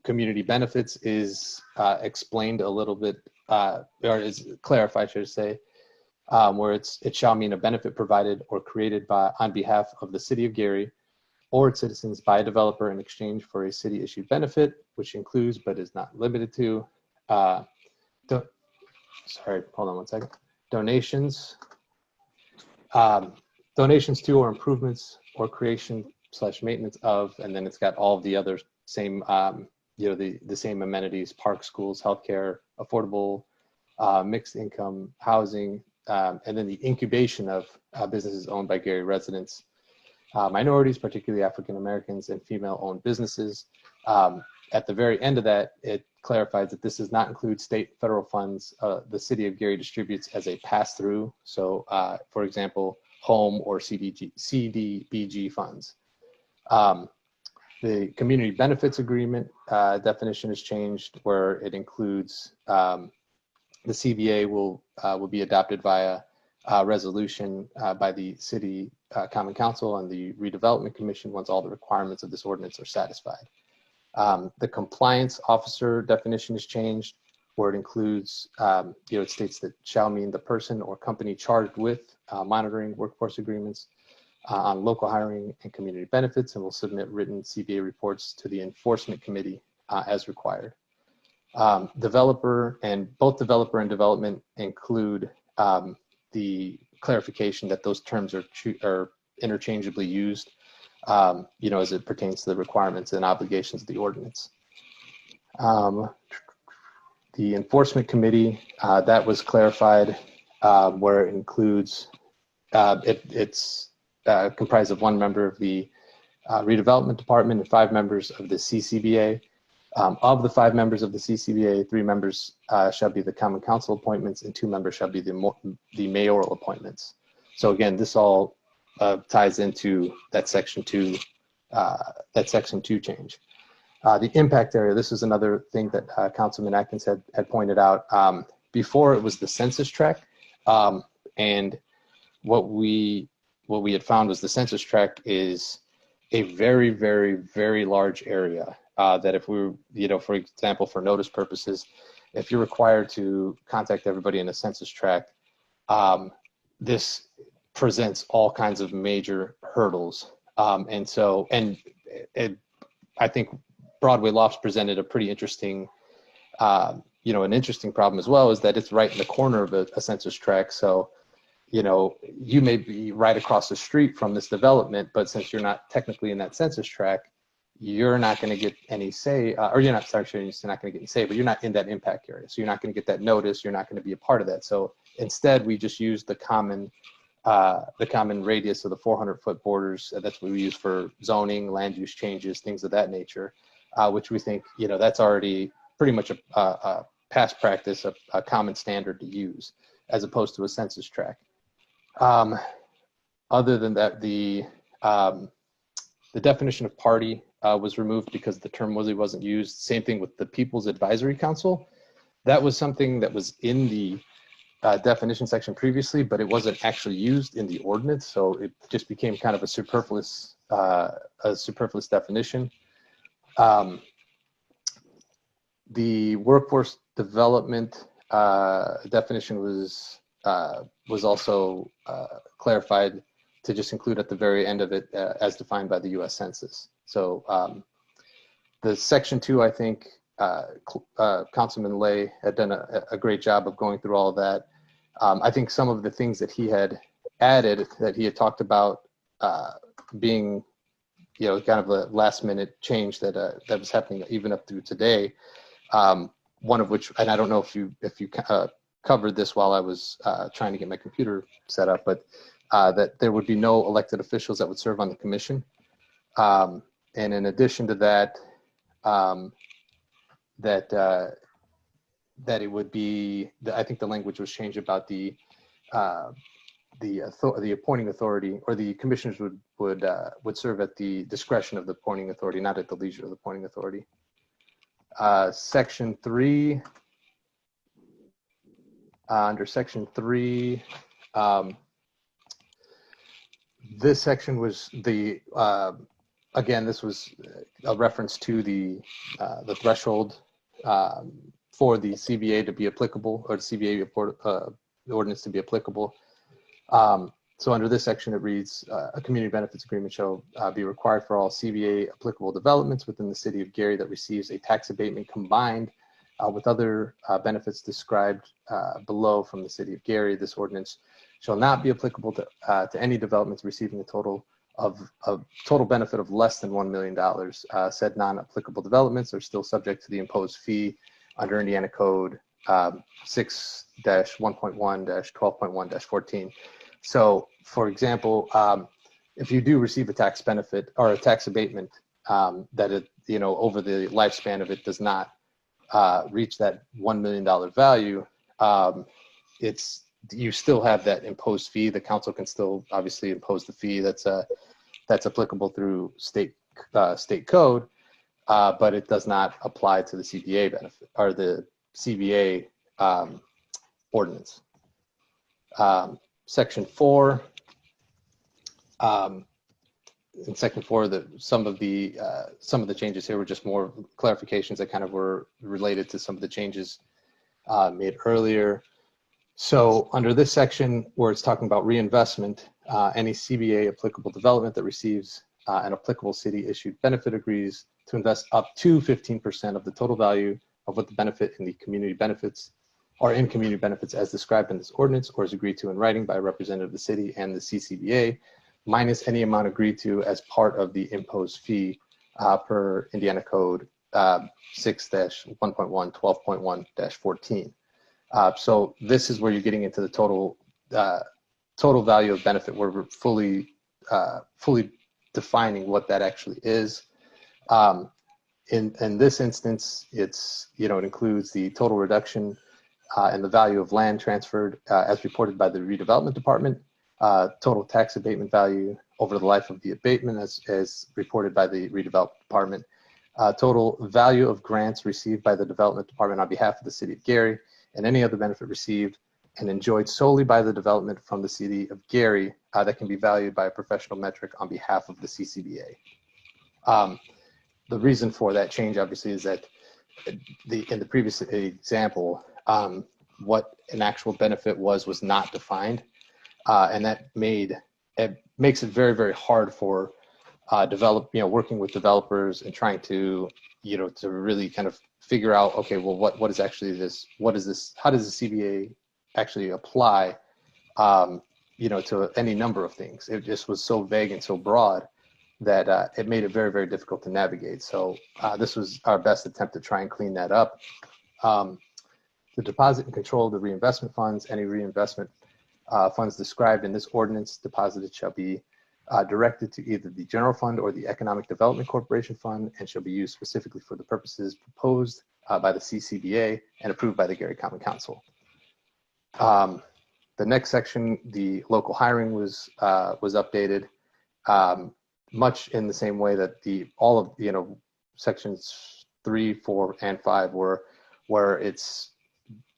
Community benefits is explained a little bit, or is clarified, should I say, where it shall mean a benefit provided or created on behalf of the City of Gary or its citizens by a developer in exchange for a city issued benefit, which includes but is not limited to, donations, donations to or improvements or creation/maintenance of, and then it's got all of the other same, the same amenities: parks, schools, healthcare, affordable, mixed income housing, and then the incubation of businesses owned by Gary residents, minorities, particularly African Americans, and female-owned businesses. At the very end of that, it clarifies that this does not include state and federal funds the City of Gary distributes as a pass-through. So, for example, home or CDBG funds. The Community Benefits Agreement definition is changed, where it includes the CBA will be adopted via resolution by the City Common Council and the Redevelopment Commission once all the requirements of this ordinance are satisfied. The compliance officer definition is changed, where it includes, it states that shall mean the person or company charged with monitoring workforce agreements on local hiring and community benefits, and will submit written CBA reports to the enforcement committee as required. Developer and development include the clarification that those terms are interchangeably used, as it pertains to the requirements and obligations of the ordinance. The enforcement committee, that was clarified, where it includes, it's comprised of 1 member of the redevelopment department and 5 members of the CCBA. Of the 5 members of the CCBA, 3 members shall be the common council appointments and 2 members shall be the mayoral appointments. So again, this all ties into that section 2 change. The impact area, this is another thing that Councilman Atkins had pointed out. Before it was the census tract, and what we had found was the census tract is a very, very, very large area. That if we, for example, for notice purposes, if you're required to contact everybody in a census tract, this presents all kinds of major hurdles. I think Broadway Lofts presented a pretty interesting, an interesting problem as well, is that it's right in the corner of a census tract. So, you may be right across the street from this development, but since you're not technically in that census tract, you're not going to get any say, or you're not going to get any say, but you're not in that impact area. So you're not going to get that notice. You're not going to be a part of that. So instead, we just use the common radius of the 400-foot borders. That's what we use for zoning, land use changes, things of that nature, which we think, that's already pretty much a past practice, a common standard to use, as opposed to a census tract. Other than that, the definition of party was removed because the term wasn't used. Same thing with the People's Advisory Council. That was something that was in the definition section previously, but it wasn't actually used in the ordinance, so it just became kind of a superfluous definition. The workforce development definition was also clarified to just include at the very end of it as defined by the U.S. Census. So the section 2, I think Councilman Lay had done a great job of going through all of that. I think some of the things that he had added, that he had talked about being, kind of a last minute change that was happening even up through today. One of which, and I don't know if you covered this while I was trying to get my computer set up, but that there would be no elected officials that would serve on the commission. And in addition to that, that it would be, I think the language was changed about the appointing authority, or the commissioners would serve at the discretion of the appointing authority, not at the leisure of the appointing authority. Section 3, under section 3, this section was the, again, this was a reference to the threshold for the CBA to be applicable, or the CBA ordinance to be applicable. So under this section, it reads, a community benefits agreement shall be required for all CBA applicable developments within the city of Gary that receives a tax abatement combined with other benefits described below from the city of Gary. This ordinance shall not be applicable to any developments receiving a total benefit of less than $1 million. Said non-applicable developments are still subject to the imposed fee under Indiana Code 6-1.1-12.1-14. So, for example, if you do receive a tax benefit or a tax abatement that it, over the lifespan of it does not reach that $1 million value, you still have that imposed fee. The council can still obviously impose the fee that's applicable through state code, but it does not apply to the CBA benefit or the CBA ordinance. Section 4. In Section 4, some of the changes here were just more clarifications that kind of were related to some of the changes made earlier. So under this section where it's talking about reinvestment, any CBA applicable development that receives an applicable city issued benefit agrees to invest up to 15% of the total value of what the benefit in the community benefits or in community benefits as described in this ordinance or is agreed to in writing by a representative of the city and the CCBA, minus any amount agreed to as part of the imposed fee per Indiana Code 6-1.1 12.1-14. So this is where you're getting into the total value of benefit, where we're fully defining what that actually is. In this instance, it includes the total reduction and the value of land transferred as reported by the redevelopment department, total tax abatement value over the life of the abatement as reported by the redevelopment department, total value of grants received by the development department on behalf of the city of Gary, and any other benefit received and enjoyed solely by the development from the city of Gary that can be valued by a professional metric on behalf of the CCBA. The reason for that change, obviously, is that in the previous example, what an actual benefit was not defined, and that makes it very, very hard for working with developers and trying to really kind of figure out, okay, well, what is actually this? What is this? How does the CBA actually apply, to any number of things? It just was so vague and so broad that it made it very, very difficult to navigate. So this was our best attempt to try and clean that up. The deposit and control of the reinvestment funds, any reinvestment funds described in this ordinance deposited shall be directed to either the general fund or the Economic Development Corporation Fund and shall be used specifically for the purposes proposed by the CCBA and approved by the Gary Common Council. The next section, the local hiring was updated, much in the same way that all of sections 3, 4, and 5 were, where it's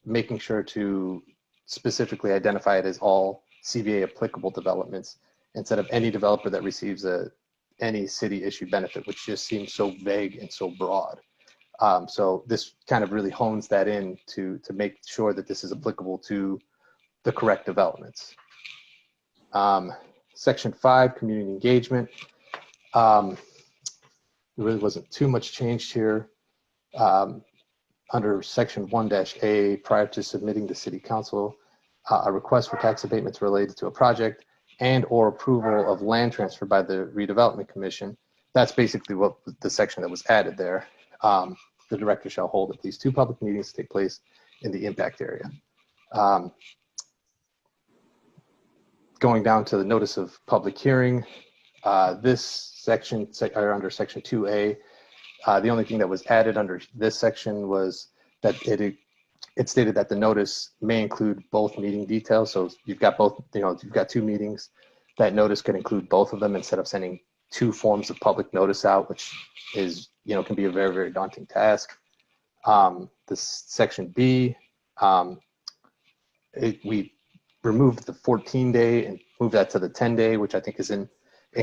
making sure to specifically identify it as all CBA applicable developments instead of any developer that receives any city issued benefit, which just seems so vague and so broad. So this kind of really hones that in to make sure that this is applicable to the correct developments. Section 5, community engagement. There really wasn't too much changed here. Under section 1-A, prior to submitting to City Council a request for tax abatements related to a project and or approval of land transfer by the Redevelopment Commission, that's basically what the section that was added there. The director shall hold at least 2 public meetings to take place in the impact area. Going down to the notice of public hearing, this section, under section 2A, the only thing that was added under this section was that it stated that the notice may include both meeting details. So you've got both, you've got 2 meetings, that notice could include both of them instead of sending 2 forms of public notice out, which is, can be a very, very daunting task. This section B, we removed the 14-day and moved that to the 10-day, which I think is in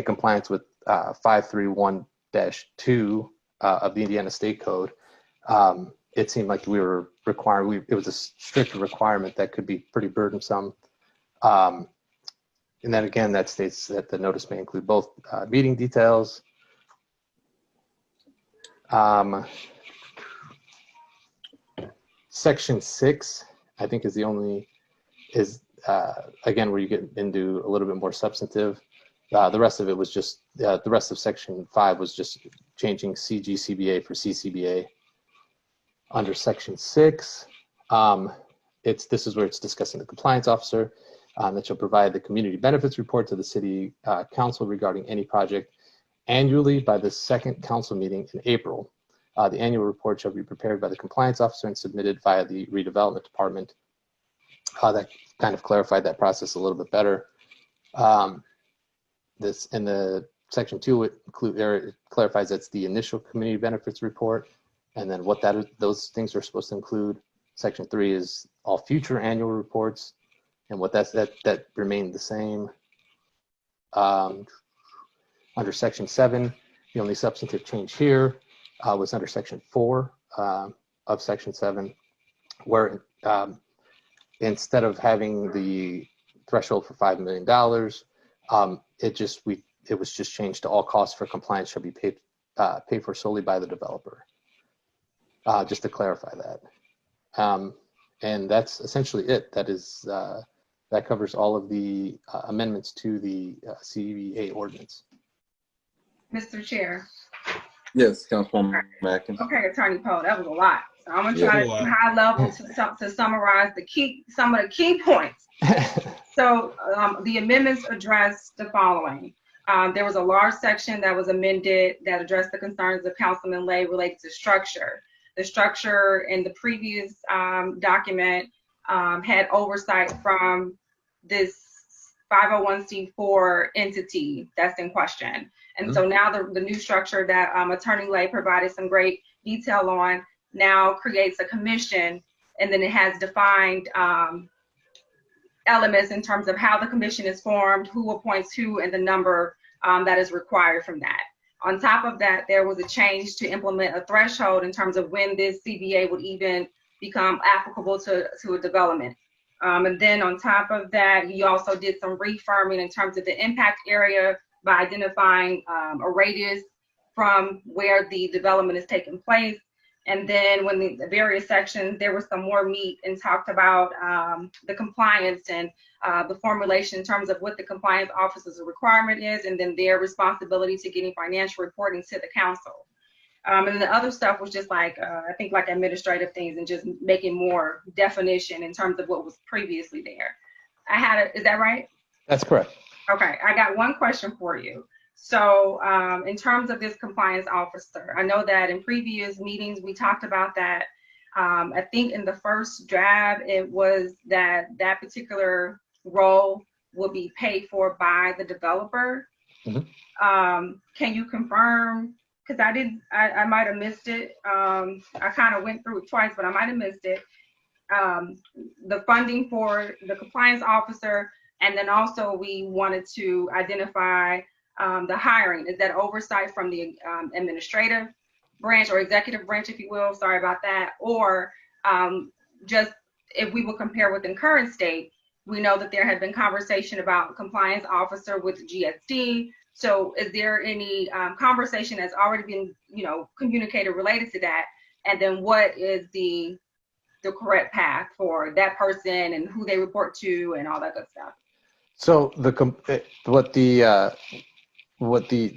compliance with 531-2 of the Indiana State Code. It seemed like we were requiring, it was a strict requirement that could be pretty burdensome. And then again, that states that the notice may include both meeting details. Section 6, I think, is again where you get into a little bit more substantive. The rest of it was just, the rest of section 5 was just changing CGCBA for CCBA. Under section 6, this is where it's discussing the compliance officer that shall provide the community benefits report to the city council regarding any project annually by the 2nd council meeting in April. The annual report shall be prepared by the compliance officer and submitted via the redevelopment department. That kind of clarified that process a little bit better. This in the section 2, it clarifies that's the initial community benefits report, and then what those things are supposed to include. section 3 is all future annual reports, and what that remained the same. Under section 7, the only substantive change here was under section 4 of section 7, where instead of having the threshold for $5 million, it was just changed to all costs for compliance shall be paid for solely by the developer. Just to clarify that. And that's essentially it. That covers all of the amendments to the CBA ordinance. Mr. Chair. Yes, Councilwoman Mackin. Okay, Attorney Poe, that was a lot. So I'm gonna try Yeah. to high level to summarize some of the key points. So the amendments addressed the following. There was a large section that was amended that addressed the concerns of Councilman Lay related to structure. The structure in the previous document had oversight from this 501c4 entity that's in question. And so now the new structure that Attorney Lay provided some great detail on now creates a commission, and then it has defined elements in terms of how the commission is formed, who appoints who, and the number that is required from that. On top of that, there was a change to implement a threshold in terms of when this CBA would even become applicable to a development. And then on top of that, you also did some refirming in terms of the impact area by identifying a radius from where the development is taking place. And then when the various sections, there was some more meat and talked about the compliance and the formulation in terms of what the compliance officer's requirement is, and then their responsibility to getting financial reporting to the council. And the other stuff was just like, I think like administrative things and just making more definition in terms of what was previously there. Is that right? That's correct. Okay, I got one question for you. So in terms of this compliance officer, I know that in previous meetings, we talked about that. I think in the first draft, it was that particular role will be paid for by the developer. Mm-hmm. Can you confirm? Because I might have missed it. I kind of went through it twice, but I might have missed it. The funding for the compliance officer, and then also we wanted to identify the hiring. Is that oversight from the administrative branch or executive branch, if you will? Sorry about that. Or just if we will compare within current state, we know that there had been conversation about compliance officer with GSD. So is there any conversation that's already been, communicated related to that? And then what is the correct path for that person and who they report to and all that good stuff? So what the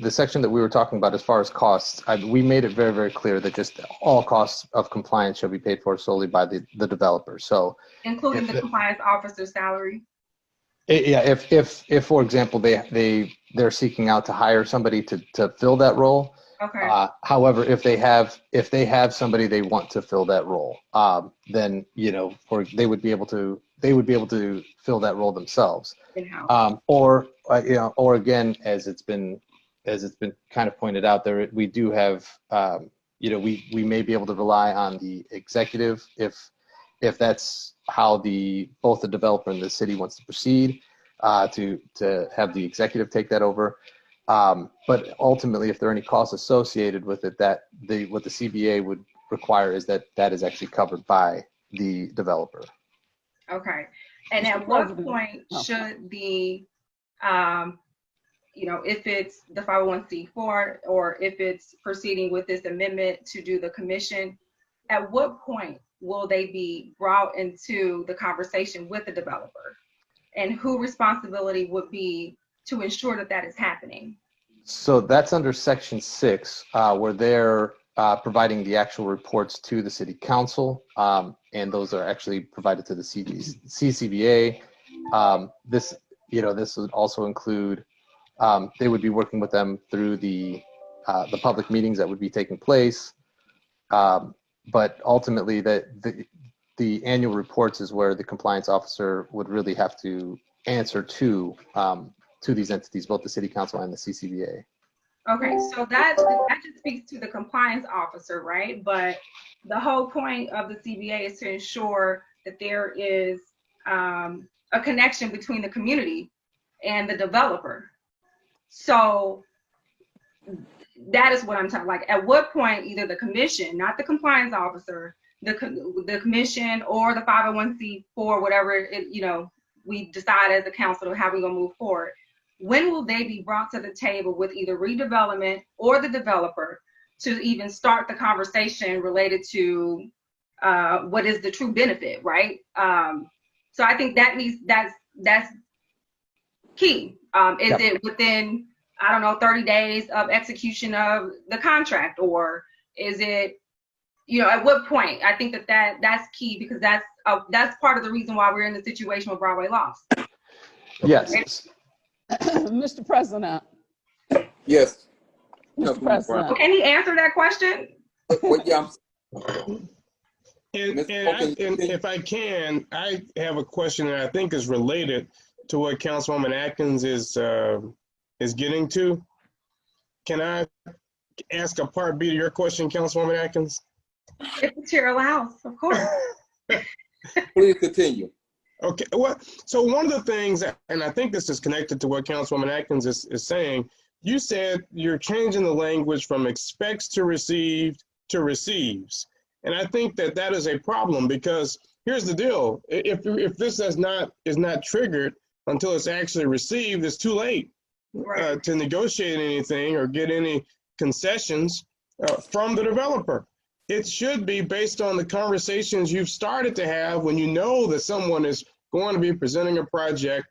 section that we were talking about as far as costs, we made it very, very clear that just all costs of compliance shall be paid for solely by the developer. So including the compliance officer's salary. Yeah, if for example they're seeking out to hire somebody to fill that role. Okay. However, if they have somebody they want to fill that role, then they would be able to fill that role themselves. In-house. Or again, as it's been kind of pointed out there, we do have we may be able to rely on the executive if that's how both the developer and the city wants to proceed, to have the executive take that over. But ultimately, if there are any costs associated with it, what the CBA would require is that is actually covered by the developer. Okay. And at what point should the, if it's the 501c4 or if it's proceeding with this amendment to do the commission, at what point will they be brought into the conversation with the developer? And who responsibility would be to ensure that is happening? So that's under section 6, where they're providing the actual reports to the city council, and those are actually provided to the CCBA. This would also include, they would be working with them through the public meetings that would be taking place. But ultimately, the annual reports is where the compliance officer would really have to answer to these entities, both the city council and the CCBA. Okay, so that just speaks to the compliance officer, right? But the whole point of the CBA is to ensure that there is a connection between the community and the developer. So that is what I'm talking. Like, at what point either the commission, not the compliance officer, the commission or the 501c4, whatever it, we decide as a council how we're gonna move forward. When will they be brought to the table with either redevelopment or the developer to even start the conversation related to what is the true benefit, right? So I think that's key. Is it within, I don't know, 30 days of execution of the contract, or is it, at what point? I think that's key, because that's part of the reason why we're in the situation with Broadway Lofts. Yes. Mr. President. Yes. Mr. President. Can he answer that question? Well, yeah, And if I can, I have a question that I think is related to what Councilwoman Atkins is getting to. Can I ask a part B to your question, Councilwoman Atkins? If the chair allows, of course. please continue. Okay, well, so one of the things, and I think this is connected to what Councilwoman Atkins is saying, you said you're changing the language from expects to receive to receives. And I think that is a problem, because here's the deal. If this is not triggered until it's actually received, it's too late to negotiate anything or get any concessions from the developer. It should be based on the conversations you've started to have when you know that someone is going to be presenting a project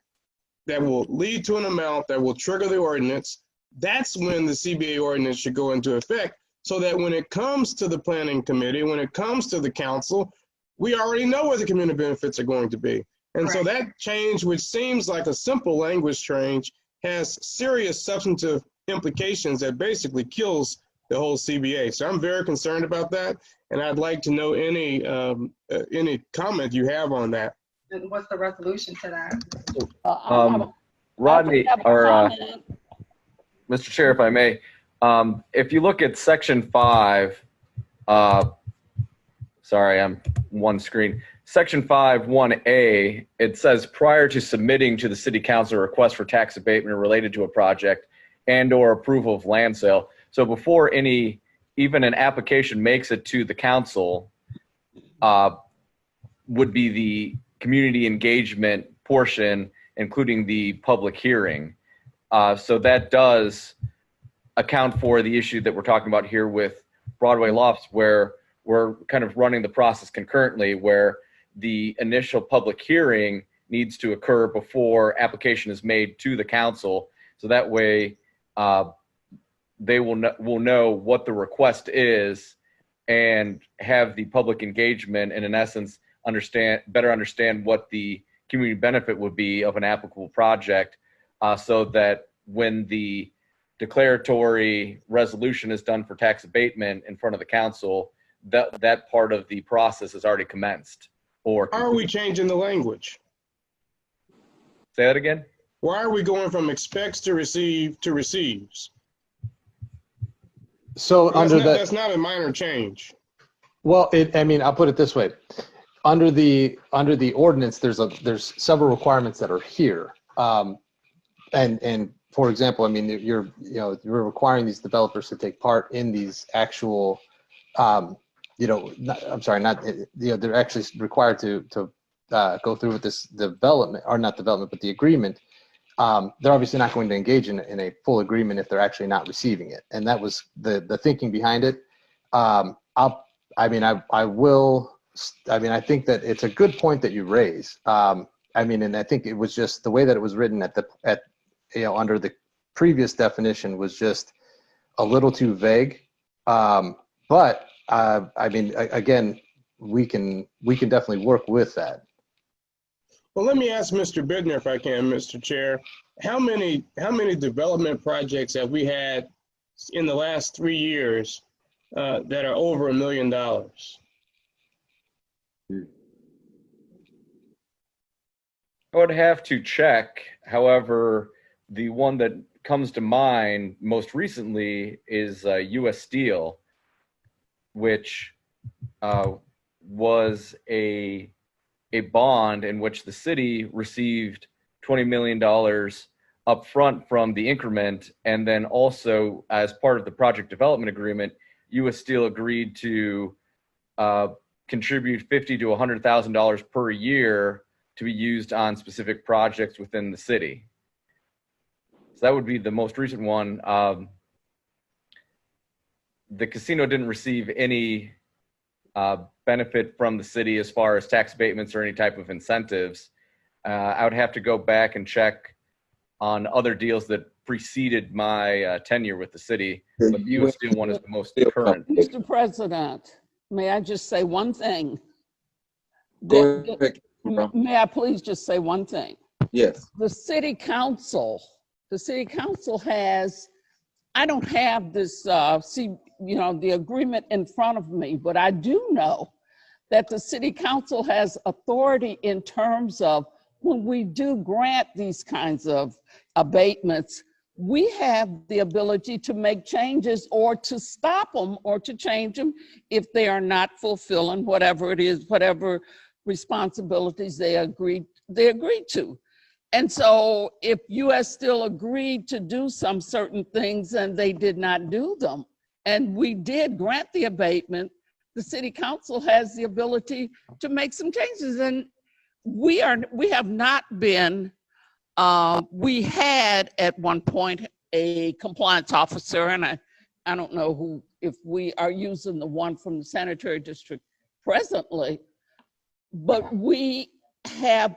that will lead to an amount that will trigger the ordinance. That's when the CBA ordinance should go into effect, so that when it comes to the planning committee, when it comes to the council, we already know where the community benefits are going to be. And so that change, which seems like a simple language change, has serious substantive implications that basically kills the whole CBA. So I'm very concerned about that, and I'd like to know any comment you have on that. And what's the resolution to that? Rodney, or Mr. Chair, if I may, if you look at section 5, sorry, I'm one screen. Section 5, 1A, it says prior to submitting to the city council a request for tax abatement related to a project and or approval of land sale. So before even an application makes it to the council, would be the community engagement portion, including the public hearing. So that does account for the issue that we're talking about here with Broadway Lofts, where we're kind of running the process concurrently, where the initial public hearing needs to occur before application is made to the council. So that way they will know what the request is and have the public engagement, and in essence, better understand what the community benefit would be of an applicable project, so that when the declaratory resolution is done for tax abatement in front of the council, that part of the process has already commenced. Or are we changing the language? Say that again? Why are we going from expects to receive to receives? So that's not a minor change. Well, I'll put it this way. Under the ordinance, there's several requirements that are here. And for example, you're requiring these developers to take part in these actual, they're actually required to go through with this development, or not development, but the agreement. They're obviously not going to engage in a full agreement if they're actually not receiving it. And that was the thinking behind it. I think that it's a good point that you raise. And I think it was just the way that it was written under the previous definition was just a little too vague. But again, we can definitely work with that. Well, let me ask Mr. Bittner, if I can, Mr. Chair. How many development projects have we had in the last 3 years that are over $1 million? I would have to check. However, The one that comes to mind most recently is U.S. Steel, which was a bond in which the city received $20 million up front from the increment, and then also as part of the project development agreement, U.S. Steel agreed to contribute $50,000 to $100,000 per year to be used on specific projects within the city. So that would be the most recent one. The casino didn't receive any benefit from the city as far as tax abatements or any type of incentives. I would have to go back and check on other deals that preceded my tenure with the city, but the U.S. Steel one is the most current. Mr. President, may I just say one thing? Go ahead. May I please just say one thing? Yes. The city council has, I don't have this, the agreement in front of me, but I do know that the city council has authority in terms of when we do grant these kinds of abatements, we have the ability to make changes or to stop them or to change them if they are not fulfilling whatever it is, whatever responsibilities they agreed to. And so if U.S. Steel agreed to do some certain things and they did not do them, and we did grant the abatement, the city council has the ability to make some changes. And we have not been, we had at one point a compliance officer, and I don't know if we are using the one from the sanitary district presently, but we have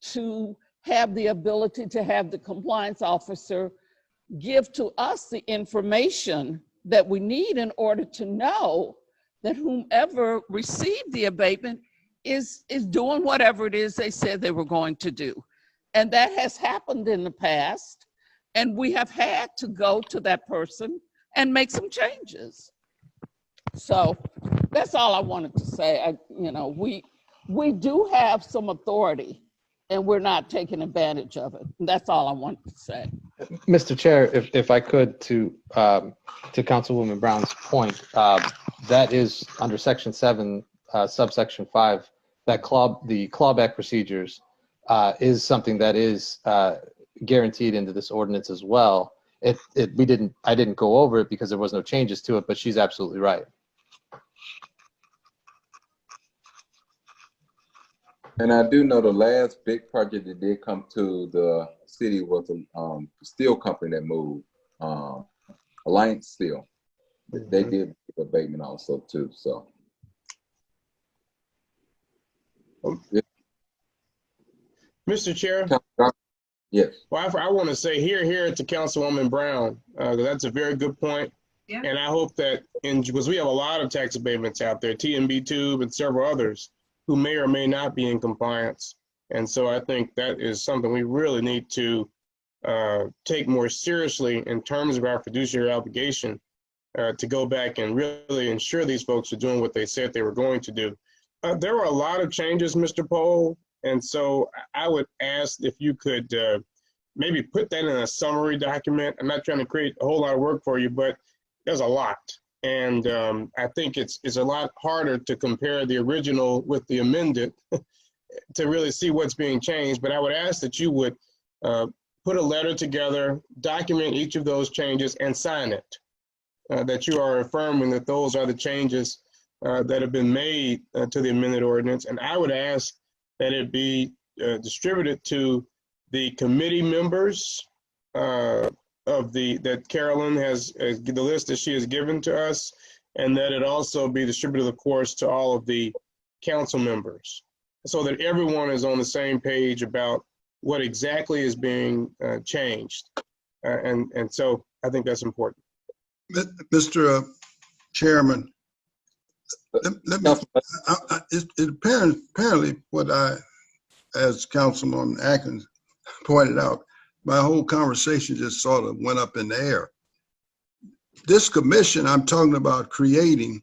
to have the ability to have the compliance officer give to us the information that we need in order to know that whomever received the abatement is doing whatever it is they said they were going to do. And that has happened in the past, and we have had to go to that person and make some changes. So that's all I wanted to say. We do have some authority, and we're not taking advantage of it. That's all I wanted to say. Mr. Chair, if I could, to Councilwoman Brown's point, that is under Section 7, subsection 5, that the clawback procedures is something that is guaranteed into this ordinance as well. I didn't go over it because there was no changes to it, but she's absolutely right. And I do know the last big project that did come to the city was a steel company that moved, Alliance Steel. They did abatement also too. So, Mr. Chair. Yes. Well, I want to say here to Councilwoman Brown, that's a very good point. Yeah. And I hope that, because we have a lot of tax abatements out there, TMB Tube and several others, who may or may not be in compliance. And so I think that is something we really need to take more seriously in terms of our fiduciary obligation to go back and really ensure these folks are doing what they said they were going to do. There were a lot of changes, Mr. Pohl, and so I would ask if you could maybe put that in a summary document. I'm not trying to create a whole lot of work for you, but there's a lot. And I think it's a lot harder to compare the original with the amended to really see what's being changed. But I would ask that you would put a letter together, document each of those changes, and sign it, that you are affirming that those are the changes that have been made to the amended ordinance. And I would ask that it be distributed to the committee members that Carolyn has, the list that she has given to us, and that it also be distributed, of course, to all of the council members, so that everyone is on the same page about what exactly is being changed. And so I think that's important. Mr. Chairman, apparently what as Councilman Atkins pointed out, my whole conversation just sort of went up in the air. This commission I'm talking about creating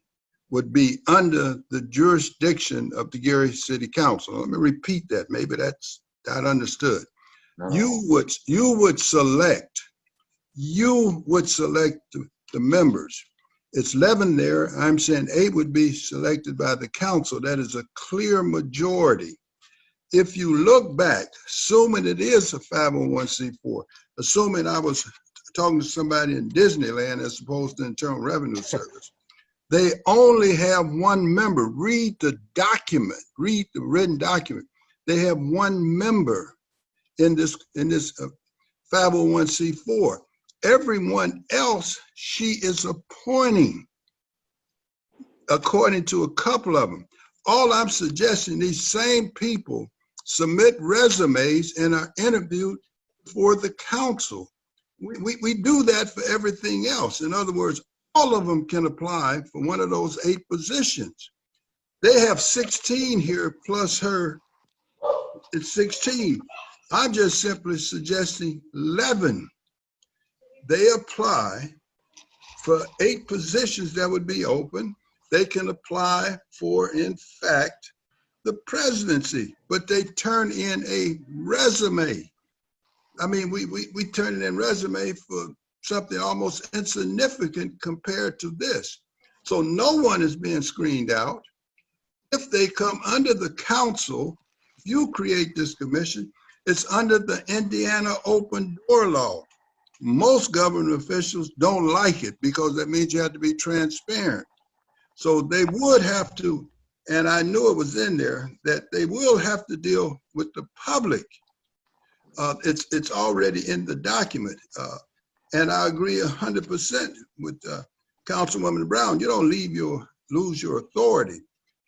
would be under the jurisdiction of the Gary City Council. Let me repeat that. Maybe that's not understood. You would select the members. It's 11 there. I'm saying 8 would be selected by the council. That is a clear majority. If you look back, assuming it is a 501c4, assuming I was talking to somebody in Disneyland as opposed to Internal Revenue Service, they only have one member. Read the document, read the written document. They have one member in this 501c4. Everyone else she is appointing, according to a couple of them. All I'm suggesting, these same people submit resumes and are interviewed for the council. We do that for everything else. In other words, all of them can apply for one of those 8 positions. They have 16 here plus her. It's 16. I'm just simply suggesting 11. They apply for 8 positions that would be open. They can apply for, in fact, the presidency, but they turn in a resume. I mean, we turn in a resume for something almost insignificant compared to this. So no one is being screened out. If they come under the council, if you create this commission, it's under the Indiana Open Door Law. Most government officials don't like it because that means you have to be transparent. So they would have to, and I knew it was in there, that they will have to deal with the public. It's already in the document. And I agree 100% with Councilwoman Brown. You don't lose your authority.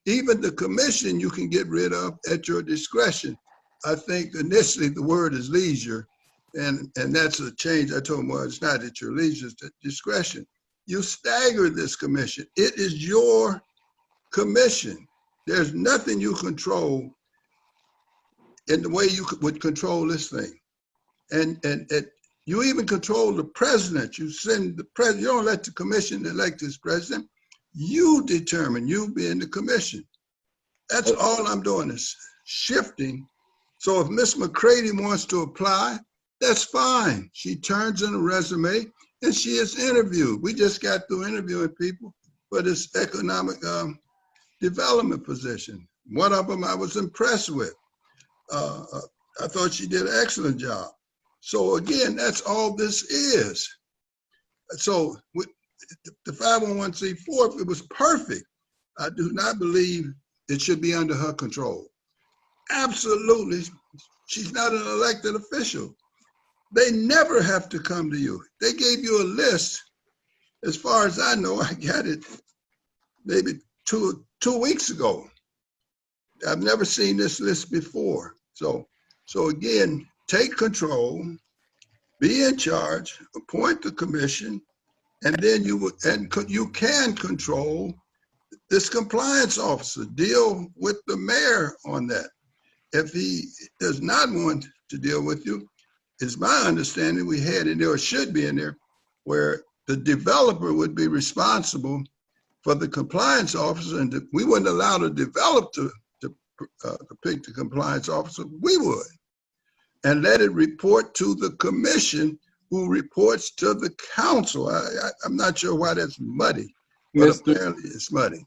Even the commission you can get rid of at your discretion. I think initially the word is leisure, and that's a change. I told him, well, it's not at your leisure, it's at discretion. You stagger this commission. It is your commission. There's nothing you control in the way you would control this thing. And you even control the president. You send the president, you don't let the commission elect this president. You determine, you being the commission. That's all I'm doing is shifting. So if Ms. McCready wants to apply, that's fine. She turns in a resume and she is interviewed. We just got through interviewing people for this economic development position. One of them I was impressed with. I thought she did an excellent job. So again, that's all this is. So with the 501c4, if it was perfect, I do not believe it should be under her control. Absolutely, she's not an elected official. They never have to come to you. They gave you a list. As far as I know, I got it maybe two weeks ago. I've never seen this list before. So again, take control, be in charge, appoint the commission, and then you can control this compliance officer, deal with the mayor on that. If he does not want to deal with you, it's my understanding we had in there, or should be in there, where the developer would be responsible for the compliance officer, and we wouldn't allow the developer to pick the compliance officer. We would, and let it report to the commission, who reports to the council. I'm not sure why that's muddy, but apparently it's muddy.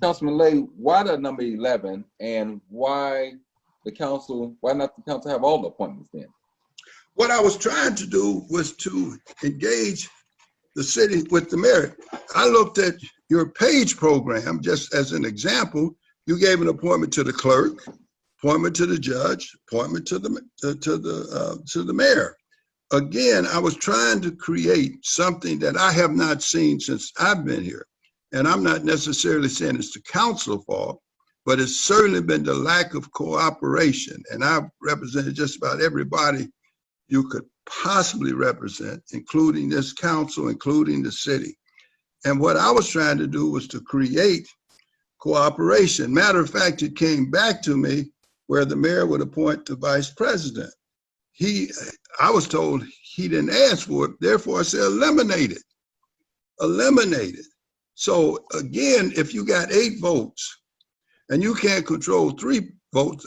Councilman Lay, why the number 11, and why not the council have all the appointments then? What I was trying to do was to engage the city with the mayor. I looked at your page program, just as an example. You gave an appointment to the clerk, appointment to the judge, appointment to the mayor. Again, I was trying to create something that I have not seen since I've been here. And I'm not necessarily saying it's the council's fault, but it's certainly been the lack of cooperation. And I've represented just about everybody you could possibly represent, including this council, including the city. And what I was trying to do was to create cooperation. Matter of fact, it came back to me where the mayor would appoint the vice president. I was told he didn't ask for it, therefore I said eliminate it. Eliminate it. So again, if you got 8 votes and you can't control 3 votes.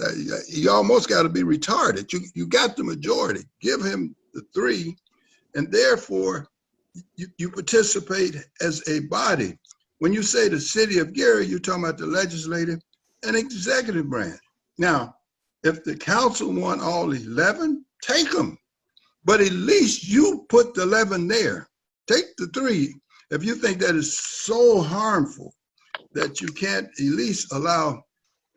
You almost got to be retarded. You got the majority. Give him the 3, and therefore you participate as a body. When you say the city of Gary, you're talking about the legislative and executive branch. Now, if the council want all 11, take them. But at least you put the 11 there. Take the 3. If you think that is so harmful that you can't at least allow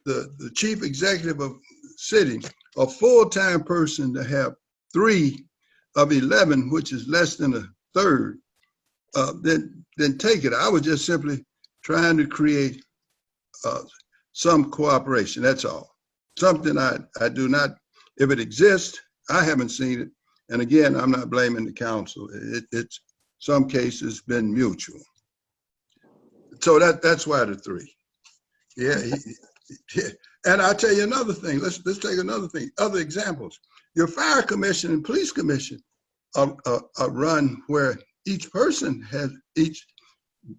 the chief executive of the city, a full-time person, to have 3 of 11, which is less than a third, then take it. I was just simply trying to create some cooperation. That's all. Something I do not, if it exists, I haven't seen it. And again, I'm not blaming the council. It's some cases been mutual. So that's why the 3. Yeah. And I'll tell you another thing. Let's take another thing. Other examples. Your fire commission and police commission are run where each person has,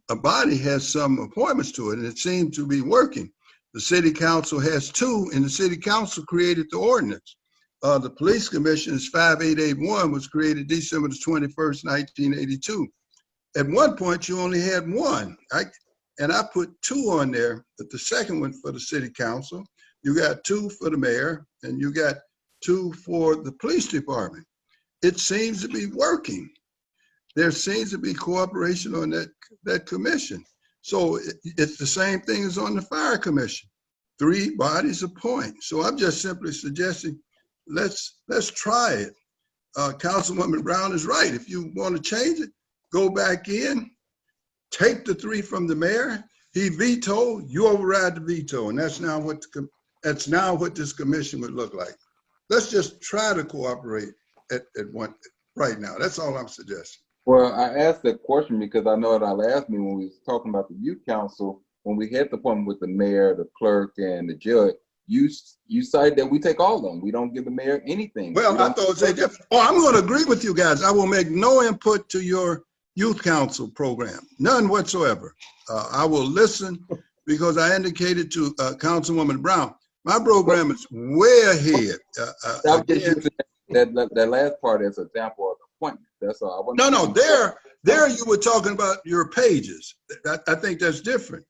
a body has some appointments to it, and it seems to be working. The city council has 2, and the city council created the ordinance. The police commission's 5881 was created December the 21st, 1982. At one point, you only had 1. And I put 2 on there, but the second one for the city council. You got 2 for the mayor, and you got 2 for the police department. It seems to be working. There seems to be cooperation on that commission. So it's the same thing as on the fire commission. 3 bodies appoint. So I'm just simply suggesting, let's try it. Councilwoman Brown is right. If you want to change it, go back in, take the 3 from the mayor. He vetoed, you override the veto, and that's now what this commission would look like. Let's just try to cooperate at one right now. That's all I'm suggesting. Well, I asked that question because I know at our last meeting when we was talking about the youth council, when we had the appointment with the mayor, the clerk, and the judge, you cited that we take all of them. We don't give the mayor anything. Well, I thought they did. Oh, I'm going to agree with you guys. I will make no input to your youth council program, none whatsoever. I will listen because I indicated to Councilwoman Brown, my program is way ahead. I was just using that last part as an example of the appointment. That's all. No, there you were talking about your pages. I think that's different.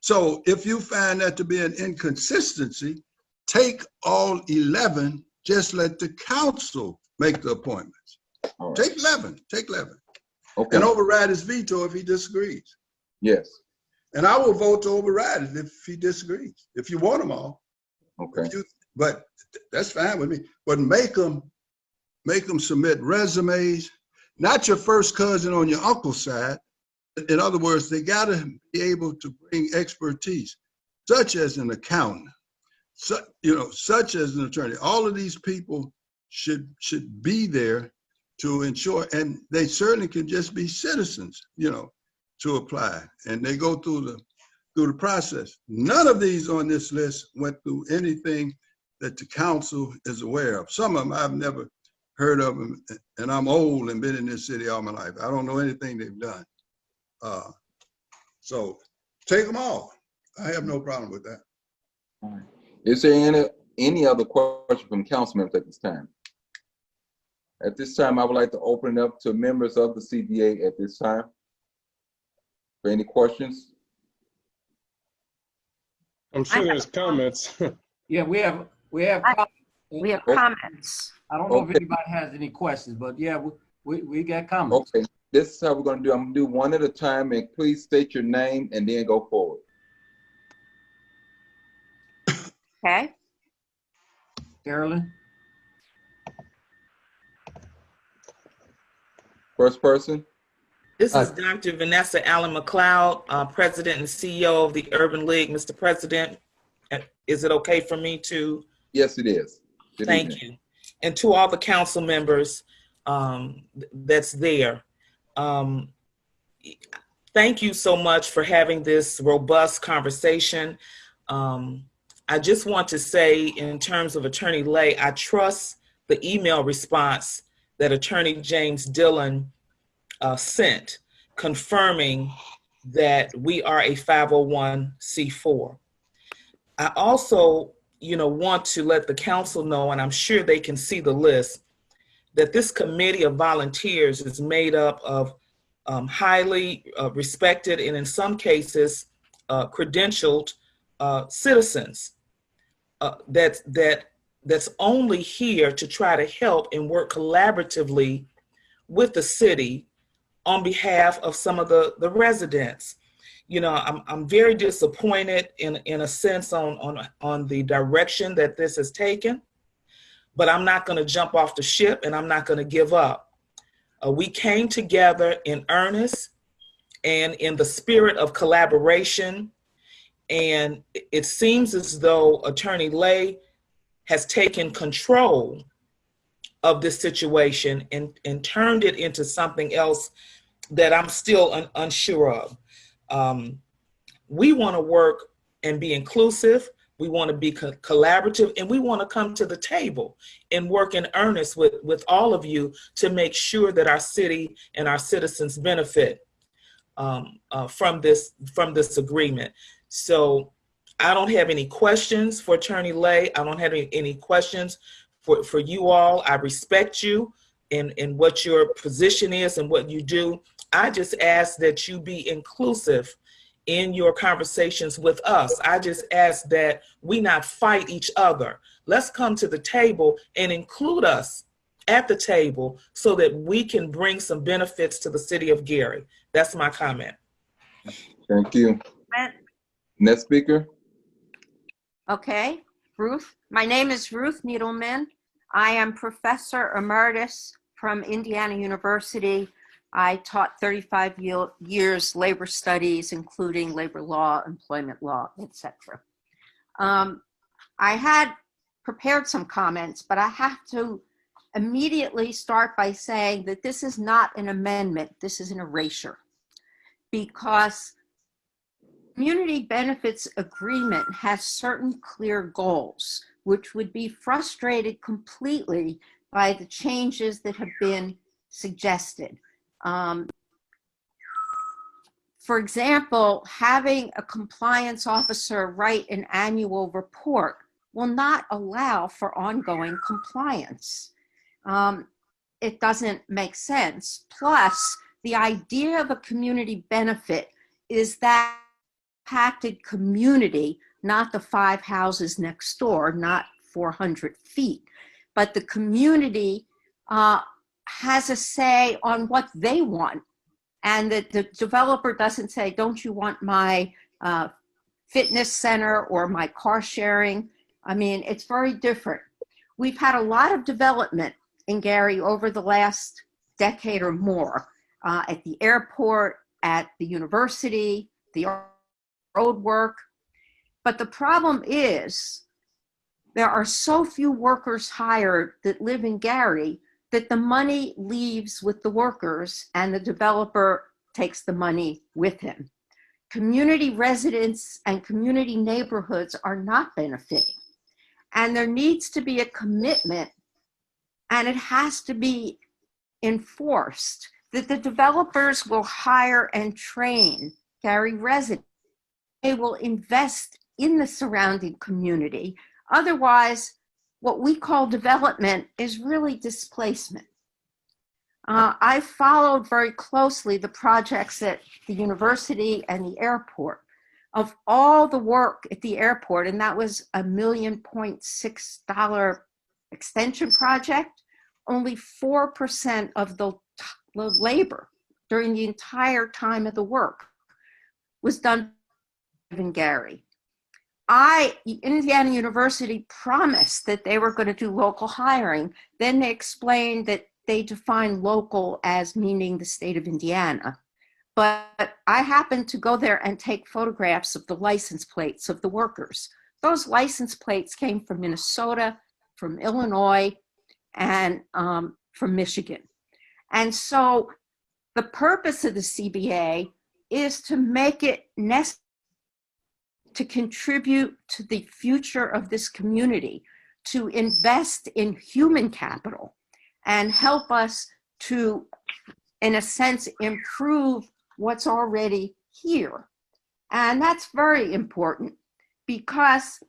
So if you find that to be an inconsistency, take all 11, just let the council make the appointments. Right. Take 11. Okay. And override his veto if he disagrees. Yes. And I will vote to override it if he disagrees, if you want them all. Okay. But that's fine with me. But make them submit resumes, not your first cousin on your uncle's side. In other words, they got to be able to bring expertise, such as an accountant, such as an attorney. All of these people should be there to ensure, and they certainly can just be citizens, to apply, and they go through the process. None of these on this list went through anything that the council is aware of. Some of them I've never heard of them, and I'm old and been in this city all my life. I don't know anything they've done. So take them all. I have no problem with that. All right. Is there any other question from council members at this time? At this time, I would like to open it up to members of the CBA at this time. For any questions? I'm sure there's comments. Yeah, we have comments. I don't know if anybody has any questions, but yeah, we got comments. Okay, this is how we're going to do. I'm going to do one at a time, and please state your name and then go forward. Okay. Carolyn? First person. This is Dr. Vanessa Allen McLeod, President and CEO of the Urban League. Mr. President, is it okay for me to? Yes, it is. Thank you. And to all the council members that's there, thank you so much for having this robust conversation. I just want to say, in terms of Attorney Lay, I trust the email response that Attorney James Dillon sent, confirming that we are a 501c4. I also want to let the council know, and I'm sure they can see the list, that this committee of volunteers is made up of highly respected and in some cases credentialed citizens that's only here to try to help and work collaboratively with the city on behalf of some of the residents. I'm very disappointed in a sense on the direction that this has taken, but I'm not going to jump off the ship and I'm not going to give up. We came together in earnest and in the spirit of collaboration, and it seems as though Attorney Lay has taken control of this situation and turned it into something else that I'm still unsure of. We want to work and be inclusive. We want to be collaborative, and we want to come to the table and work in earnest with all of you to make sure that our city and our citizens benefit from this agreement. So I don't have any questions for Attorney Lay. I don't have any questions for you all. I respect you and what your position is and what you do. I just ask that you be inclusive in your conversations with us. I just ask that we not fight each other. Let's come to the table and include us at the table so that we can bring some benefits to the city of Gary. That's my comment. Thank you. Next speaker. Okay, Ruth. My name is Ruth Needleman. I am Professor Emeritus from Indiana University. I taught 35 years labor studies, including labor law, employment law, etc. I had prepared some comments, but I have to immediately start by saying that this is not an amendment, this is an erasure. Because community benefits agreement has certain clear goals, which would be frustrated completely by the changes that have been suggested. For example, having a compliance officer write an annual report will not allow for ongoing compliance. It doesn't make sense. Plus, the idea of a community benefit is that impacted community, not the 5 houses next door, not 400 feet, but the community has a say on what they want. And that the developer doesn't say, don't you want my fitness center or my car sharing? I mean, it's very different. We've had a lot of development in Gary over the last decade or more, at the airport, at the university, the road work. But the problem is there are so few workers hired that live in Gary that the money leaves with the workers and the developer takes the money with him. Community residents and community neighborhoods are not benefiting. And there needs to be a commitment, and it has to be enforced, that the developers will hire and train Gary residents. They will invest in the surrounding community. Otherwise, what we call development is really displacement. I followed very closely the projects at the university and the airport. Of all the work at the airport, and that was a $1.6 million extension project, only 4% of the labor during the entire time of the work was done in Gary. Indiana University promised that they were going to do local hiring. Then they explained that they define local as meaning the state of Indiana. But I happened to go there and take photographs of the license plates of the workers. Those license plates came from Minnesota, from Illinois, and from Michigan. And so the purpose of the CBA is to make it necessary to contribute to the future of this community, to invest in human capital and help us to, in a sense, improve what's already here. And that's very important because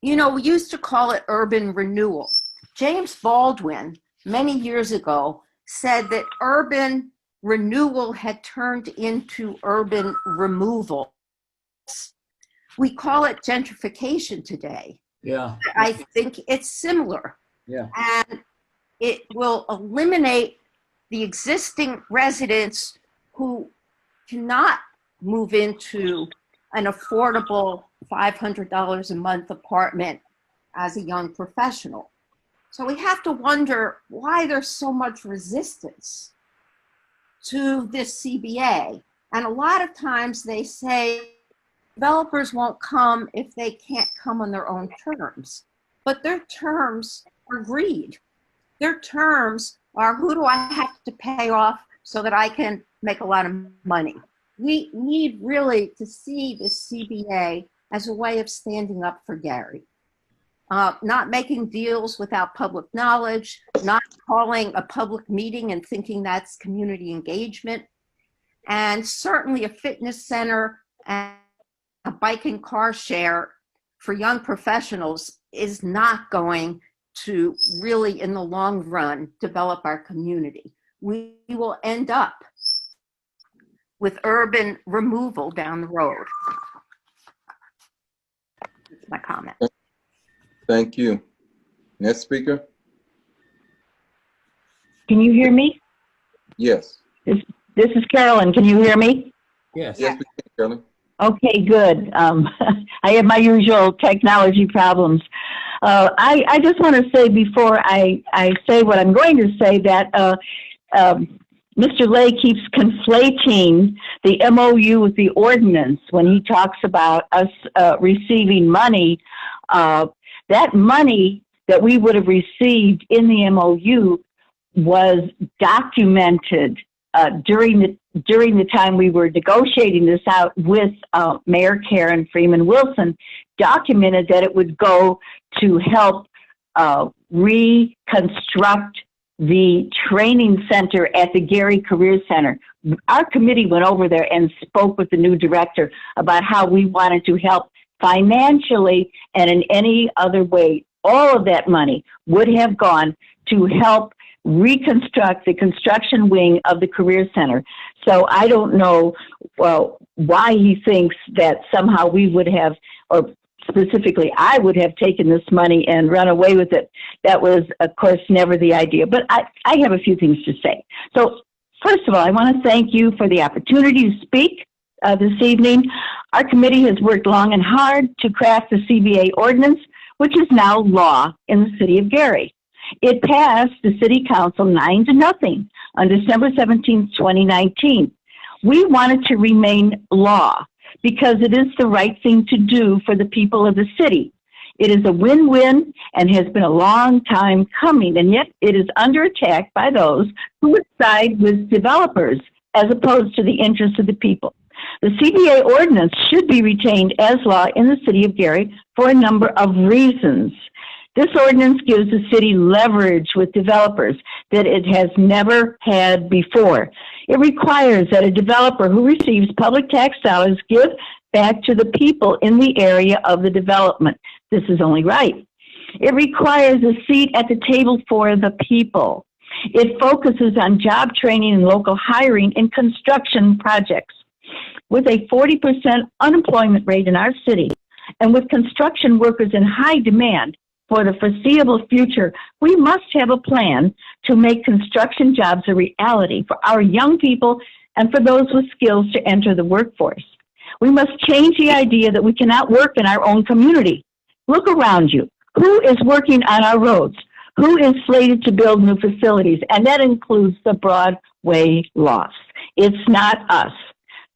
You know, we used to call it urban renewal. James Baldwin, many years ago, said that urban renewal had turned into urban removal. We call it gentrification today. Yeah. I think it's similar. Yeah. And it will eliminate the existing residents who cannot move into an affordable $500 a month apartment as a young professional. So we have to wonder why there's so much resistance to this CBA. And a lot of times they say developers won't come if they can't come on their own terms. But their terms are greed. Their terms are, who do I have to pay off so that I can make a lot of money? We need really to see the CBA as a way of standing up for Gary. Not making deals without public knowledge, not calling a public meeting and thinking that's community engagement, and certainly a fitness center and a bike and car share for young professionals is not going to really, in the long run, develop our community. We will end up with urban removal down the road. That's my comment. Thank you. Next speaker? Can you hear me? Yes. This is Carolyn. Can you hear me? Yes. Yes, we can, Carolyn. Okay, good. I have my usual technology problems. I just want to say before I say what I'm going to say that Mr. Lay keeps conflating the MOU with the ordinance when he talks about us receiving money. That money that we would have received in the MOU was documented during the time we were negotiating this out with Mayor Karen Freeman Wilson, documented that it would go to help reconstruct the training center at the Gary Career Center. Our committee went over there and spoke with the new director about how we wanted to help financially and in any other way. All of that money would have gone to help reconstruct the construction wing of the Career Center. So I don't know why he thinks that somehow we would have, or specifically I would have taken this money and run away with it. That was, of course, never the idea. But I have a few things to say. So first of all, I want to thank you for the opportunity to speak this evening. Our committee has worked long and hard to craft the CBA ordinance, which is now law in the city of Gary. It passed the city council 9-0 on December 17, 2019. We want it to remain law because it is the right thing to do for the people of the city. It is a win-win and has been a long time coming, and yet it is under attack by those who would side with developers as opposed to the interests of the people. The CBA ordinance should be retained as law in the city of Gary for a number of reasons. This ordinance gives the city leverage with developers that it has never had before. It requires that a developer who receives public tax dollars give back to the people in the area of the development. This is only right. It requires a seat at the table for the people. It focuses on job training and local hiring in construction projects. With a 40% unemployment rate in our city, and with construction workers in high demand for the foreseeable future, we must have a plan to make construction jobs a reality for our young people and for those with skills to enter the workforce. We must change the idea that we cannot work in our own community. Look around you. Who is working on our roads? Who is slated to build new facilities? And that includes the Broadway lofts. It's not us.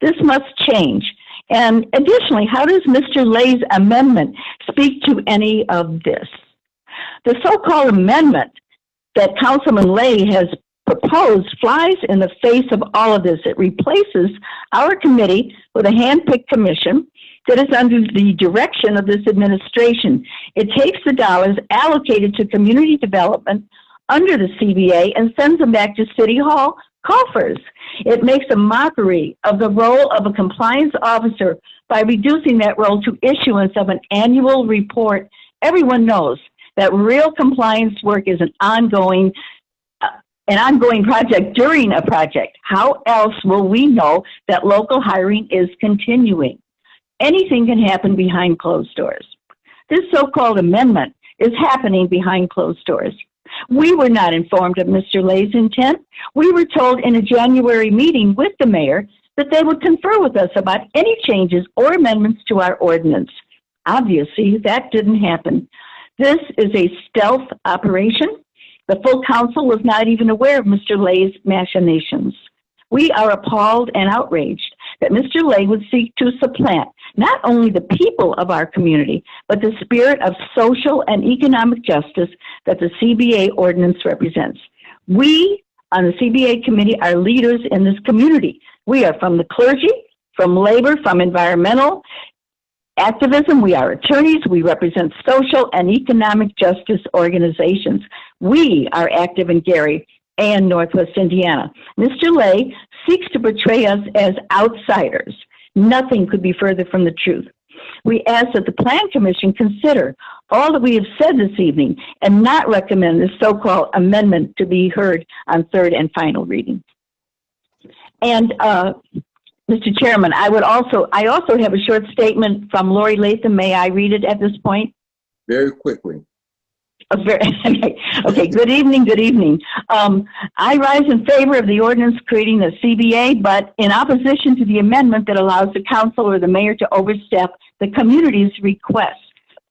This must change. And additionally, how does Mr. Lay's amendment speak to any of this? The so-called amendment that Councilman Lay has proposed flies in the face of all of this. It replaces our committee with a hand-picked commission that is under the direction of this administration. It takes the dollars allocated to community development under the CBA and sends them back to City Hall coffers. It makes a mockery of the role of a compliance officer by reducing that role to issuance of an annual report Everyone knows that real compliance work is an ongoing project during a project. How else will we know that local hiring is continuing? Anything can happen behind closed doors. This so-called amendment is happening behind closed doors. We were not informed of Mr. Lay's intent. We were told in a January meeting with the mayor that they would confer with us about any changes or amendments to our ordinance. Obviously, that didn't happen. This is a stealth operation. The full council was not even aware of Mr. Lay's machinations. We are appalled and outraged that Mr. Lay would seek to supplant not only the people of our community, but the spirit of social and economic justice that the CBA ordinance represents. We on the CBA committee are leaders in this community. We are from the clergy, from labor, from environmental activism. We are attorneys. We represent social and economic justice organizations. We are active in Gary and Northwest Indiana. Mr. Lay seeks to portray us as outsiders. Nothing could be further from the truth. We ask that the Plan Commission consider all that we have said this evening and not recommend this so-called amendment to be heard on third and final reading. And Mr. Chairman, I also have a short statement from Lori Latham. May I read it at this point? Very quickly. Okay, good evening, good evening. I rise in favor of the ordinance creating the CBA, but in opposition to the amendment that allows the council or the mayor to overstep the community's request.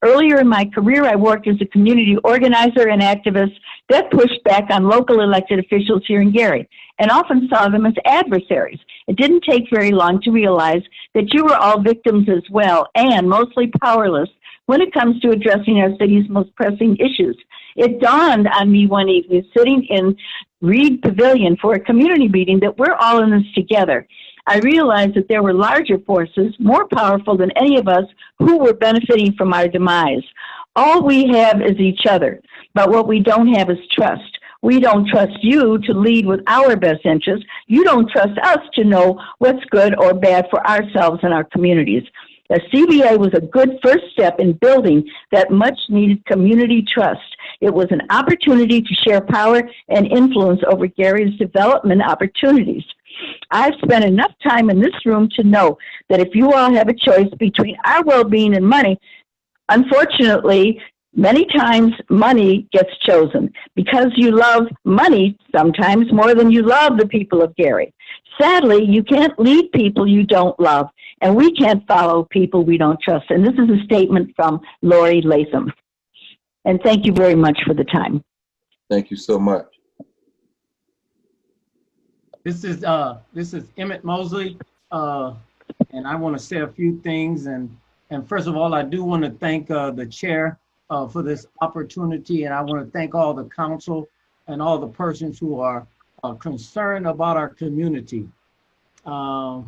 Earlier in my career, I worked as a community organizer and activist that pushed back on local elected officials here in Gary and often saw them as adversaries. It didn't take very long to realize that you were all victims as well and mostly powerless when it comes to addressing our city's most pressing issues. It dawned on me one evening sitting in Reed Pavilion for a community meeting that we're all in this together. I realized that there were larger forces, more powerful than any of us, who were benefiting from our demise. All we have is each other, but what we don't have is trust. We don't trust you to lead with our best interests. You don't trust us to know what's good or bad for ourselves and our communities. The CBA was a good first step in building that much-needed community trust. It was an opportunity to share power and influence over Gary's development opportunities. I've spent enough time in this room to know that if you all have a choice between our well-being and money, unfortunately, many times money gets chosen because you love money sometimes more than you love the people of Gary. Sadly, you can't lead people you don't love, and we can't follow people we don't trust. And this is a statement from Lori Latham. And thank you very much for the time. Thank you so much. This is Emmett Mosley, and I want to say a few things. And first of all, I do want to thank the chair for this opportunity, and I want to thank all the council and all the persons who are concerned about our community. And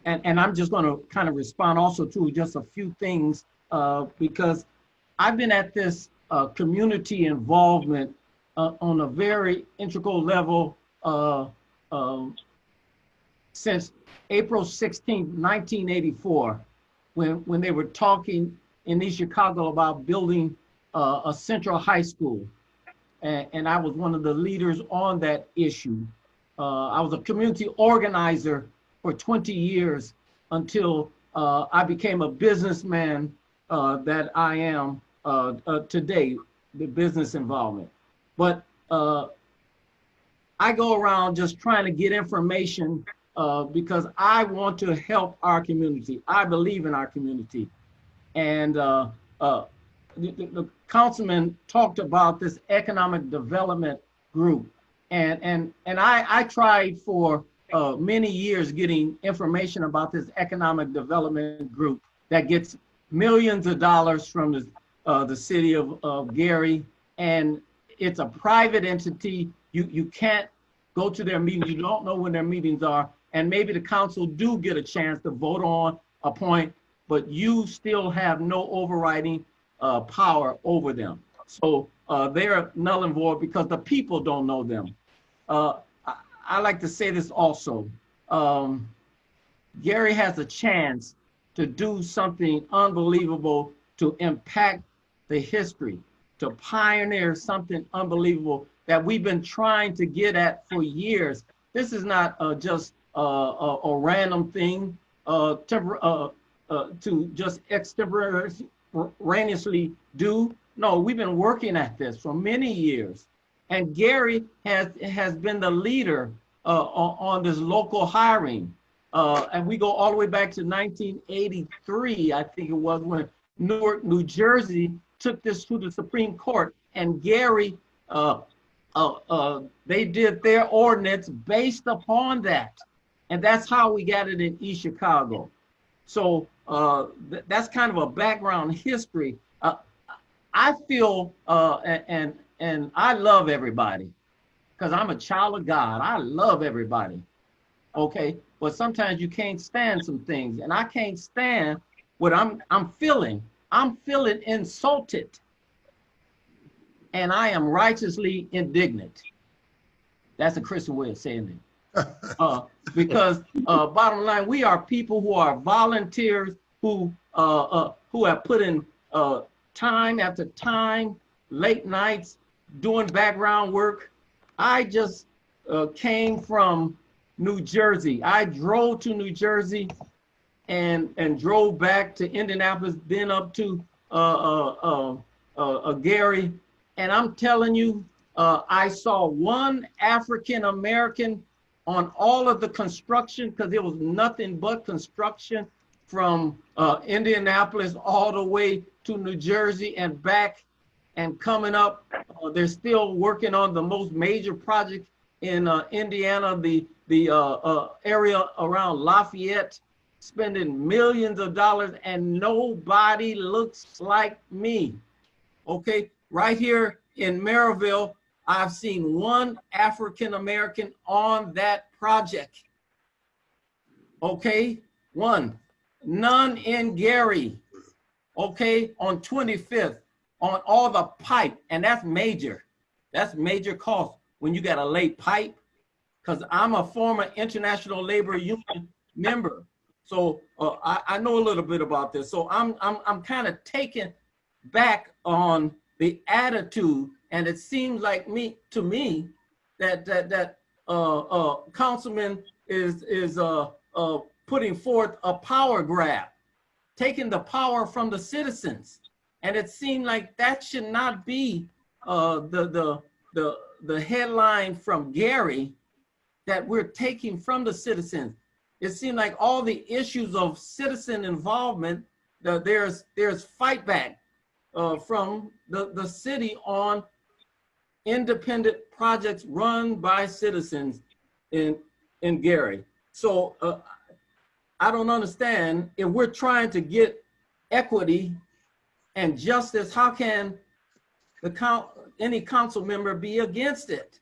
I'm just going to kind of respond also to just a few things because I've been at this community involvement on a very integral level since April 16, 1984, when they were talking in East Chicago about building a central high school. And I was one of the leaders on that issue. I was a community organizer for 20 years until I became a businessman that I am today, the business involvement. But I go around just trying to get information because I want to help our community. I believe in our community. And the councilman talked about this economic development group. And I tried for many years getting information about this economic development group that gets millions of dollars from the city of Gary. And it's a private entity. You can't go to their meetings. You don't know when their meetings are. And maybe the council do get a chance to vote on a point, but you still have no overriding power over them. So they're null and void because the people don't know them. I like to say this also. Gary has a chance to do something unbelievable to impact the history, to pioneer something unbelievable that we've been trying to get at for years. This is not just a random thing to just extemporaneously do. No, we've been working at this for many years. And Gary has been the leader on this local hiring. And we go all the way back to 1983, I think it was, when Newark, New Jersey took this to the Supreme Court. And Gary, they did their ordinance based upon that. And that's how we got it in East Chicago. So that's kind of a background history. I feel, and I love everybody because I'm a child of God. I love everybody. Okay. But sometimes you can't stand some things, and I can't stand what I'm feeling. I'm feeling insulted, and I am righteously indignant. That's a Christian way of saying it. Because bottom line, we are people who are volunteers who have put in time after time, late nights, doing background work. I just came from New Jersey. I drove to New Jersey and drove back to Indianapolis, then up to Gary. And I'm telling you, I saw one African American on all of the construction, because there was nothing but construction from Indianapolis all the way to New Jersey and back and coming up. They're still working on the most major project in Indiana, the area around Lafayette, spending millions of dollars, and nobody looks like me. Okay, right here in Maryville, I've seen one African American on that project. Okay, one. None in Gary. Okay, on 25th, on all the pipe, and that's major. That's major cost when you got to lay pipe, because I'm a former International Labor Union member. So I know a little bit about this. So I'm kind of taken back on the attitude, and it seems like to me that Councilman is putting forth a power grab, taking the power from the citizens, and it seemed like that should not be the headline from Gary, that we're taking from the citizens. It seemed like all the issues of citizen involvement, there's fight back from the city on independent projects run by citizens in Gary. So I don't understand, if we're trying to get equity and justice, how can any council member be against it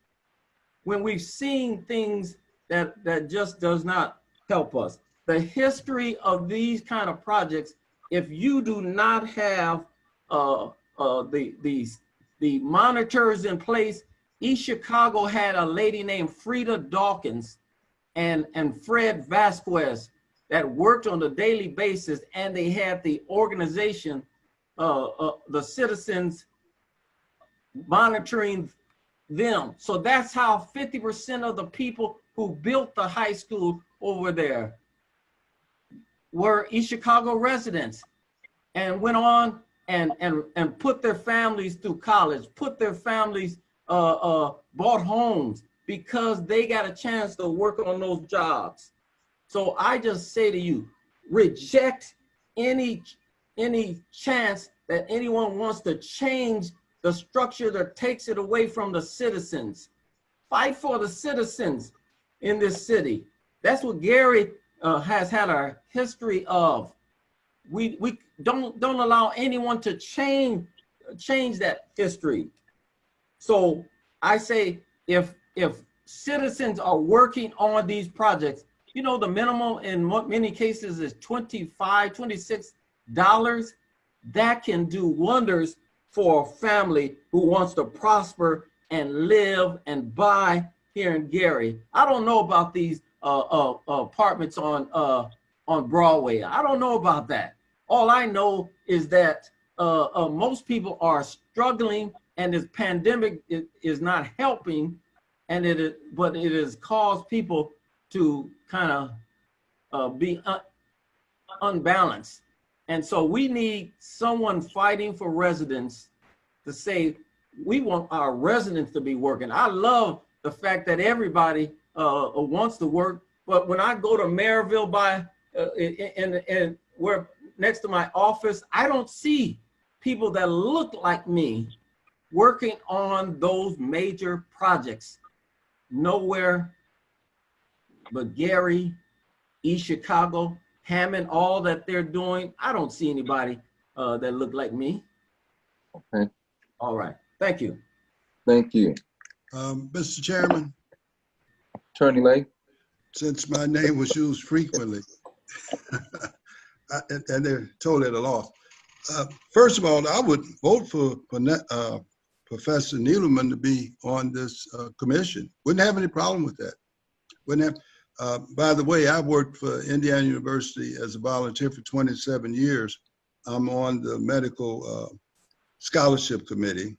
when we've seen things that just does not help us? The history of these kind of projects, if you do not have the monitors in place. East Chicago had a lady named Frida Dawkins and Fred Vasquez that worked on a daily basis, and they had the organization, the citizens monitoring them. So that's how 50% of the people who built the high school over there were East Chicago residents, and went on and put their families through college, put their families, bought homes because they got a chance to work on those jobs. So I just say to you, reject any chance that anyone wants to change the structure that takes it away from the citizens. Fight for the citizens in this city. That's what Gary has had a history of. We don't allow anyone to change that history. So I say, if citizens are working on these projects, you know, the minimum in many cases is $25, $26. That can do wonders for a family who wants to prosper and live and buy here in Gary. I don't know about these apartments on Broadway. I don't know about that. All I know is that most people are struggling, and this pandemic is not helping, and but it has caused people to kind of be unbalanced. And so we need someone fighting for residents to say, we want our residents to be working. I love the fact that everybody wants to work, but when I go to Maryville and where next to my office, I don't see people that look like me working on those major projects. Nowhere but Gary, East Chicago, Hammond, all that they're doing. I don't see anybody that look like me. Okay. All right. Thank you. Thank you. Mr. Chairman, Attorney Lay. since my name was used frequently, and they're totally at a loss. First of all, I would vote for Professor Needleman to be on this commission. Wouldn't have any problem with that. Wouldn't have. By the way, I worked for Indiana University as a volunteer for 27 years. I'm on the medical scholarship committee.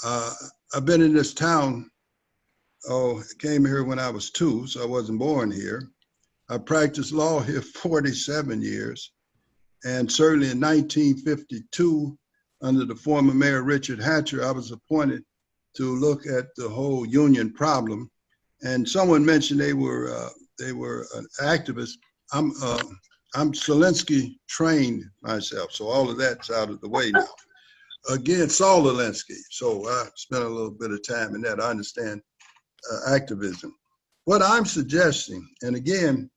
I've been in this town, I came here when I was 2, so I wasn't born here. I practiced law here 47 years. And certainly in 1952, under the former Mayor Richard Hatcher, I was appointed to look at the whole union problem. And someone mentioned they were an activist. I'm Zelensky trained myself, so all of that's out of the way now. Again, Saul Zelensky, so I spent a little bit of time in that. I understand activism. What I'm suggesting, and again,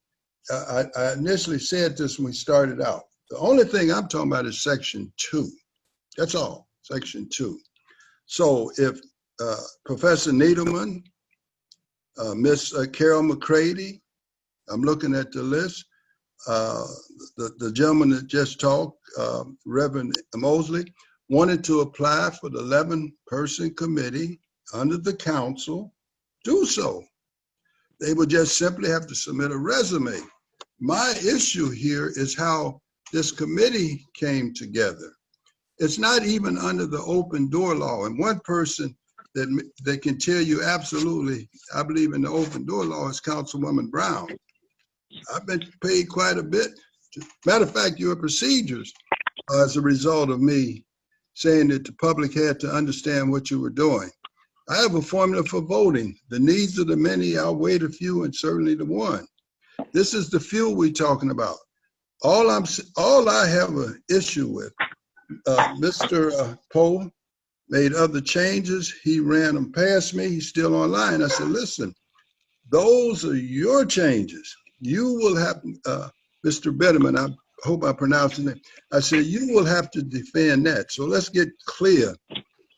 I initially said this when we started out, the only thing I'm talking about is Section 2. That's all, Section 2. So if Professor Needleman, Miss Carol McCready, I'm looking at the list, the gentleman that just talked, Reverend Mosley, wanted to apply for the 11-person committee under the council, do so. They would just simply have to submit a resume. My issue here is how this committee came together. It's not even under the open door law. And one person that can tell you absolutely, I believe in the open door law, is Councilwoman Brown. I've been paid quite a bit. Matter of fact, your procedures as a result of me saying that the public had to understand what you were doing. I have a formula for voting. The needs of the many outweigh the few, and certainly the one. This is the few we're talking about. All I have an issue with, Mr. Poe made other changes. He ran them past me. He's still online. I said, listen, those are your changes. You will have, Mr. Betterman, I hope I pronounced his name. I said, you will have to defend that. So let's get clear.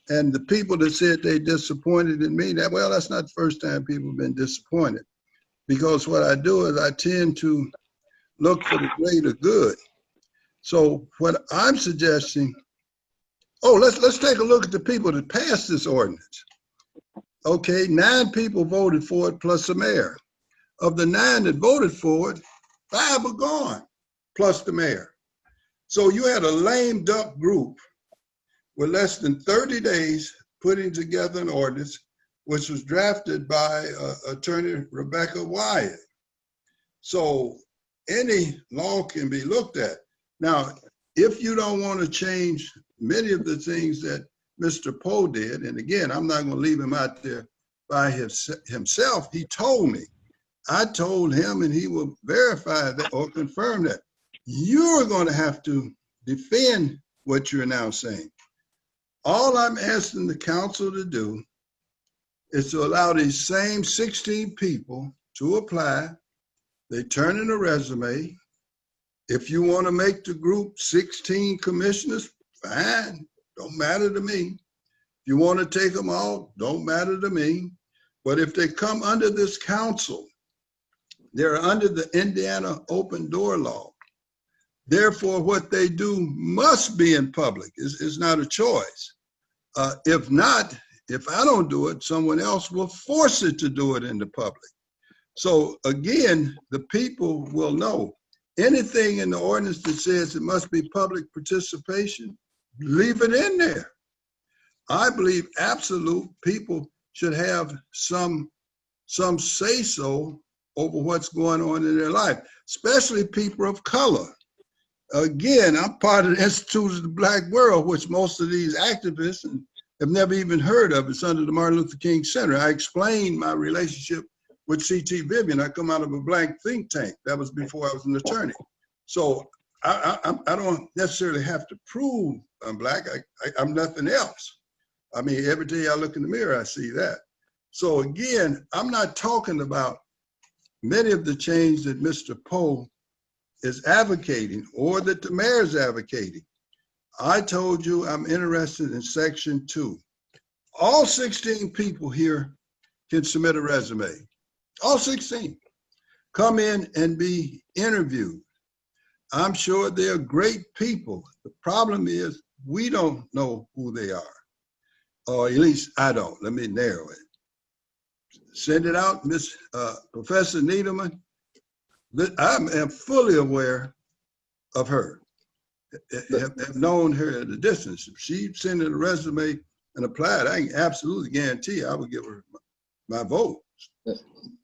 And the people that said they disappointed in me, that's not the first time people have been disappointed. Because what I do is I tend to look for the greater good. So what I'm suggesting, let's take a look at the people that passed this ordinance. Okay, 9 people voted for it plus the mayor. Of the 9 that voted for it, 5 are gone, plus the mayor. So you had a lame duck group with less than 30 days putting together an ordinance, which was drafted by Attorney Rebecca Wyatt. So any law can be looked at. Now, if you don't want to change many of the things that Mr. Poe did, and again, I'm not going to leave him out there by himself. He told me. I told him, and he will verify that or confirm that. You're going to have to defend what you're now saying. All I'm asking the council to do is to allow these same 16 people to apply. They turn in a resume. If you want to make the group 16 commissioners, fine, don't matter to me. If you want to take them all, don't matter to me. But if they come under this council, they're under the Indiana open door law. Therefore, what they do must be in public. It's not a choice. If not, if I don't do it, someone else will force it to do it in the public. So again, the people will know. Anything in the ordinance that says it must be public participation, leave it in there. I believe absolute people should have some say-so over what's going on in their life, especially people of color. Again, I'm part of the Institute of the Black World, which most of these activists have never even heard of. It's under the Martin Luther King Center. I explained my relationship with C.T. Vivian. I come out of a black think tank. That was before I was an attorney. So I don't necessarily have to prove I'm black. I'm nothing else. I mean, every day I look in the mirror, I see that. So again, I'm not talking about many of the changes that Mr. Poe is advocating or that the mayor is advocating. I told you I'm interested in Section 2. All 16 people here can submit a resume. All 16. Come in and be interviewed. I'm sure they're great people. The problem is we don't know who they are. Or at least I don't. Let me narrow it. Send it out, Professor Needleman. I am fully aware of her. Have known her at a distance. If she sent in a resume and applied, I can absolutely guarantee I would give her my vote.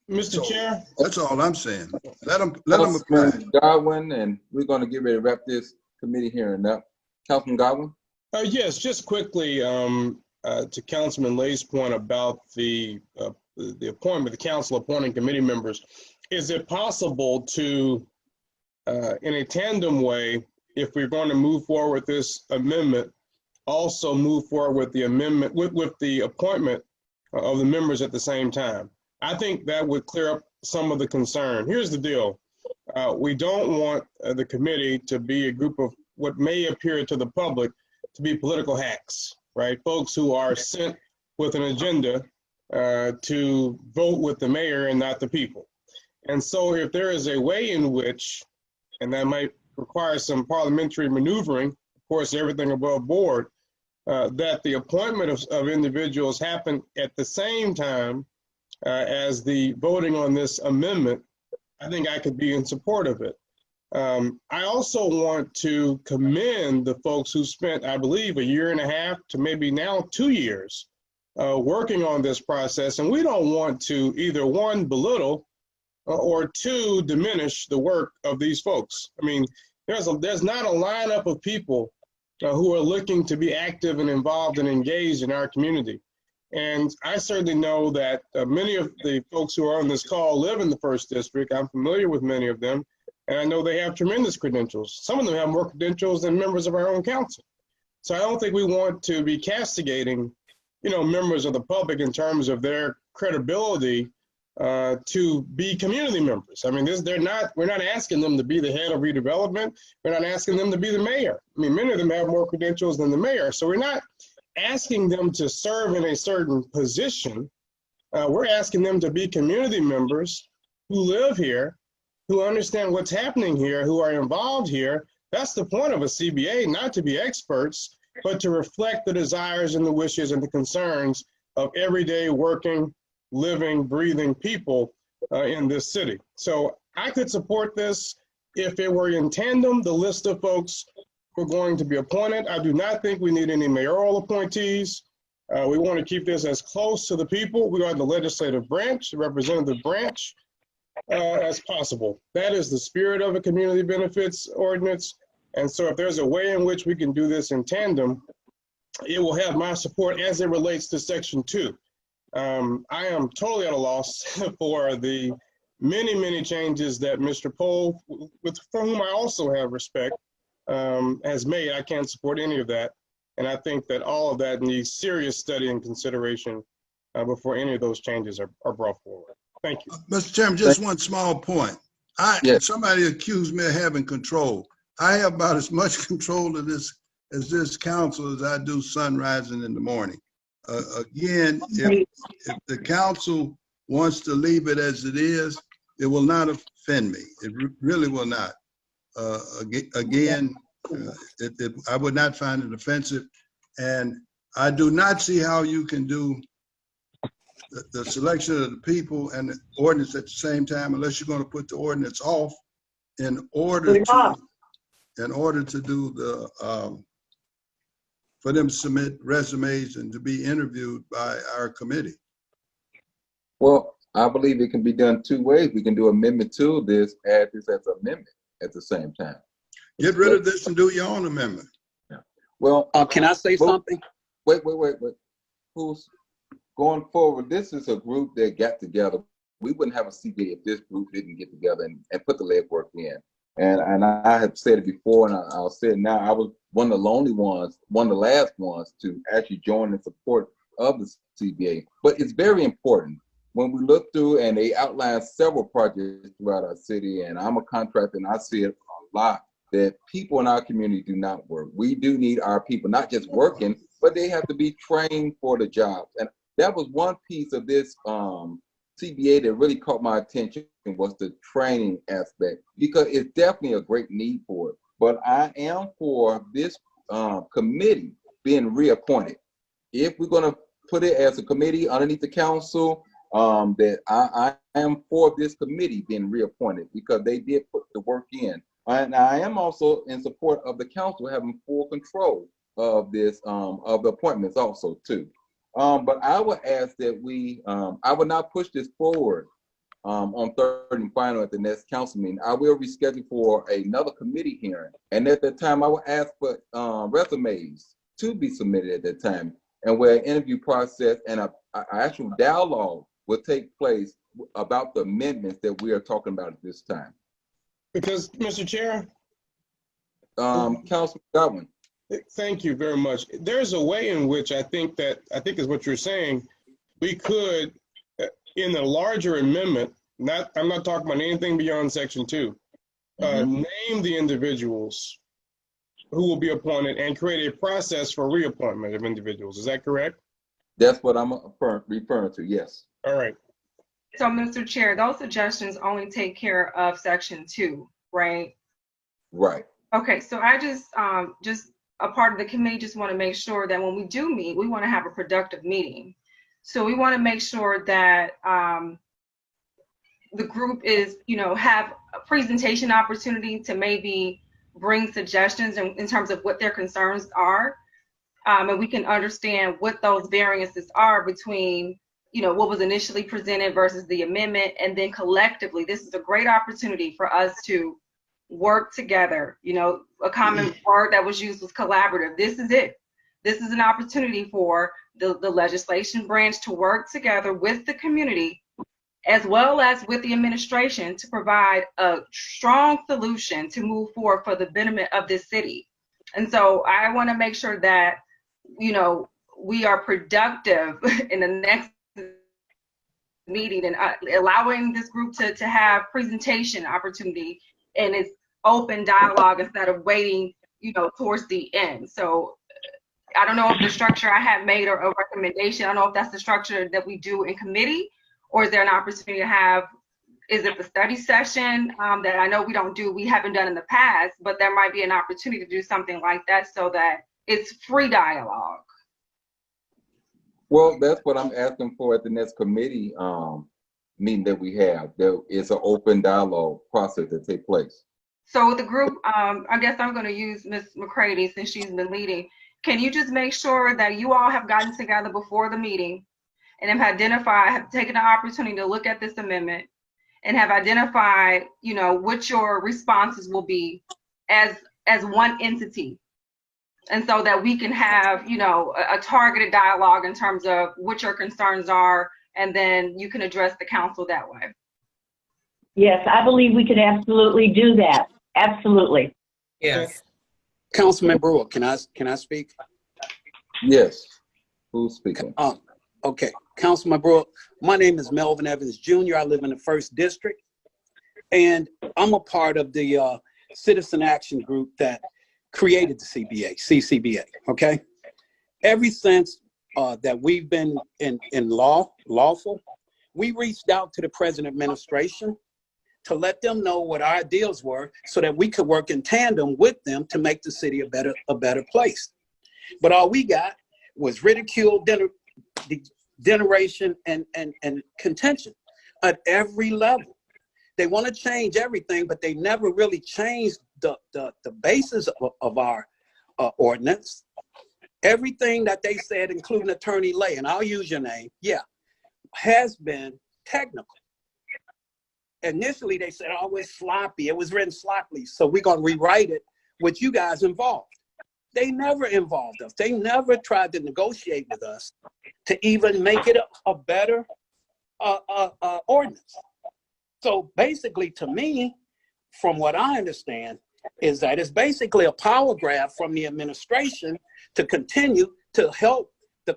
Mr. Chair? That's all I'm saying. Let them apply. Godwin, and we're going to get ready to wrap this committee hearing up. Councilman Godwin? Yes, just quickly to Councilman Lay's point about the appointment, the council appointing committee members. Is it possible to, in a tandem way, if we're going to move forward with this amendment, also move forward with the amendment, with the appointment of the members at the same time? I think that would clear up some of the concern. Here's the deal. We don't want the committee to be a group of what may appear to the public to be political hacks, right? Folks who are sent with an agenda to vote with the mayor and not the people. And so if there is a way in which, and that might require some parliamentary maneuvering, of course, everything above board, that the appointment of individuals happen at the same time as the voting on this amendment, I think I could be in support of it. I also want to commend the folks who spent, I believe, 1.5 years to maybe now 2 years working on this process. And we don't want to either one, belittle or two, diminish the work of these folks. I mean, there's not a lineup of people who are looking to be active and involved and engaged in our community. And I certainly know that many of the folks who are on this call live in the 1st District. I'm familiar with many of them, and I know they have tremendous credentials. Some of them have more credentials than members of our own council. So I don't think we want to be castigating, members of the public in terms of their credibility to be community members. I mean, we're not asking them to be the head of redevelopment. We're not asking them to be the mayor. I mean, many of them have more credentials than the mayor. So we're not asking them to serve in a certain position. We're asking them to be community members who live here, who understand what's happening here, who are involved here. That's the point of a CBA, not to be experts, but to reflect the desires and the wishes and the concerns of everyday working, living, breathing people in this city. So I could support this if it were in tandem, the list of folks who are going to be appointed. I do not think we need any mayoral appointees. We want to keep this as close to the people. We are the legislative branch, the representative branch, as possible. That is the spirit of a community benefits ordinance. And so if there's a way in which we can do this in tandem, it will have my support as it relates to Section 2. I am totally at a loss for the many, many changes that Mr. Poe, for whom I also have respect, has made. I can't support any of that. And I think that all of that needs serious study and consideration before any of those changes are brought forward. Thank you. Mr. Chairman, just one small point. Somebody accused me of having control. I have about as much control of this as this council as I do sun rising in the morning. Again, if the council wants to leave it as it is, it will not offend me. It really will not. Again, I would not find it offensive. And I do not see how you can do the selection of the people and the ordinance at the same time, unless you're going to put the ordinance off in order to do for them to submit resumes and to be interviewed by our committee? Well, I believe it can be done two ways. We can do amendment to this, add this as an amendment at the same time. Get rid of this and do your own amendment. Yeah. Well, can I say something? Wait. Who's going forward? This is a group that got together. We wouldn't have a CBA if this group didn't get together and put the legwork in. And I have said it before, and I'll say it now. I was one of the last ones to actually join in support of the CBA. But it's very important when we look through, and they outline several projects throughout our city, and I'm a contractor and I see it a lot, that people in our community do not work. We do need our people not just working, but they have to be trained for the jobs. And that was one piece of this CBA that really caught my attention, was the training aspect, because it's definitely a great need for it. But I am for this committee being reappointed. If we're going to put it as a committee underneath the council, that I am for this committee being reappointed, because they did put the work in. And I am also in support of the council having full control of this, of the appointments also too. But I would ask that I would not push this forward on third and final at the next council meeting. I will reschedule for another committee hearing. And at that time, I will ask for resumes to be submitted at that time, and where an interview process and an actual dialogue will take place about the amendments that we are talking about at this time. Because, Mr. Chair. Councilman Godwin. Thank you very much. There's a way in which I think is what you're saying, we could, in a larger amendment, I'm not talking about anything beyond Section 2, name the individuals who will be appointed and create a process for reappointment of individuals. Is that correct? That's what I'm referring to, yes. All right. So, Mr. Chair, those suggestions only take care of Section 2, right? Right. Okay, so I just a part of the committee just want to make sure that when we do meet, we want to have a productive meeting. So we want to make sure that the group is, have a presentation opportunity to maybe bring suggestions in terms of what their concerns are. And we can understand what those variances are between, what was initially presented versus the amendment. And then collectively, this is a great opportunity for us to work together. A common word that was used was collaborative. This is it. This is an opportunity for the legislation branch to work together with the community, as well as with the administration, to provide a strong solution to move forward for the betterment of this city. And so I want to make sure that, we are productive in the next meeting and allowing this group to have presentation opportunity and it's open dialogue instead of waiting, towards the end. So I don't know if the structure I have made or a recommendation, I don't know if that's the structure that we do in committee, or is there an opportunity to have, is it the study session that I know we haven't done in the past, but there might be an opportunity to do something like that so that it's free dialogue. Well, that's what I'm asking for at the next committee meeting that we have. There is an open dialogue process that takes place. So the group, I guess I'm going to use Ms. McCready since she's been leading. Can you just make sure that you all have gotten together before the meeting and have taken the opportunity to look at this amendment and have identified, what your responses will be as one entity? And so that we can have, a targeted dialogue in terms of what your concerns are, and then you can address the council that way. Yes, I believe we could absolutely do that. Absolutely. Yes. Councilman Brewer, can I speak? Yes. Who's speaking? Okay. Councilman Brewer, my name is Melvin Evans Jr. I live in the 1st District, and I'm a part of the citizen action group that created the CCBA, okay? Ever since that we've been in lawful, we reached out to the present administration to let them know what our ideals were so that we could work in tandem with them to make the city a better place. But all we got was ridicule, degeneration, and contention at every level. They want to change everything, but they never really changed the basis of our ordinance. Everything that they said, including Attorney Lay, and I'll use your name, has been technical. Initially, they said, oh, it's sloppy. It was written sloppily, so we're going to rewrite it with you guys involved. They never involved us. They never tried to negotiate with us to even make it a better ordinance. So basically, to me, from what I understand, is that it's basically a power grab from the administration to continue to help the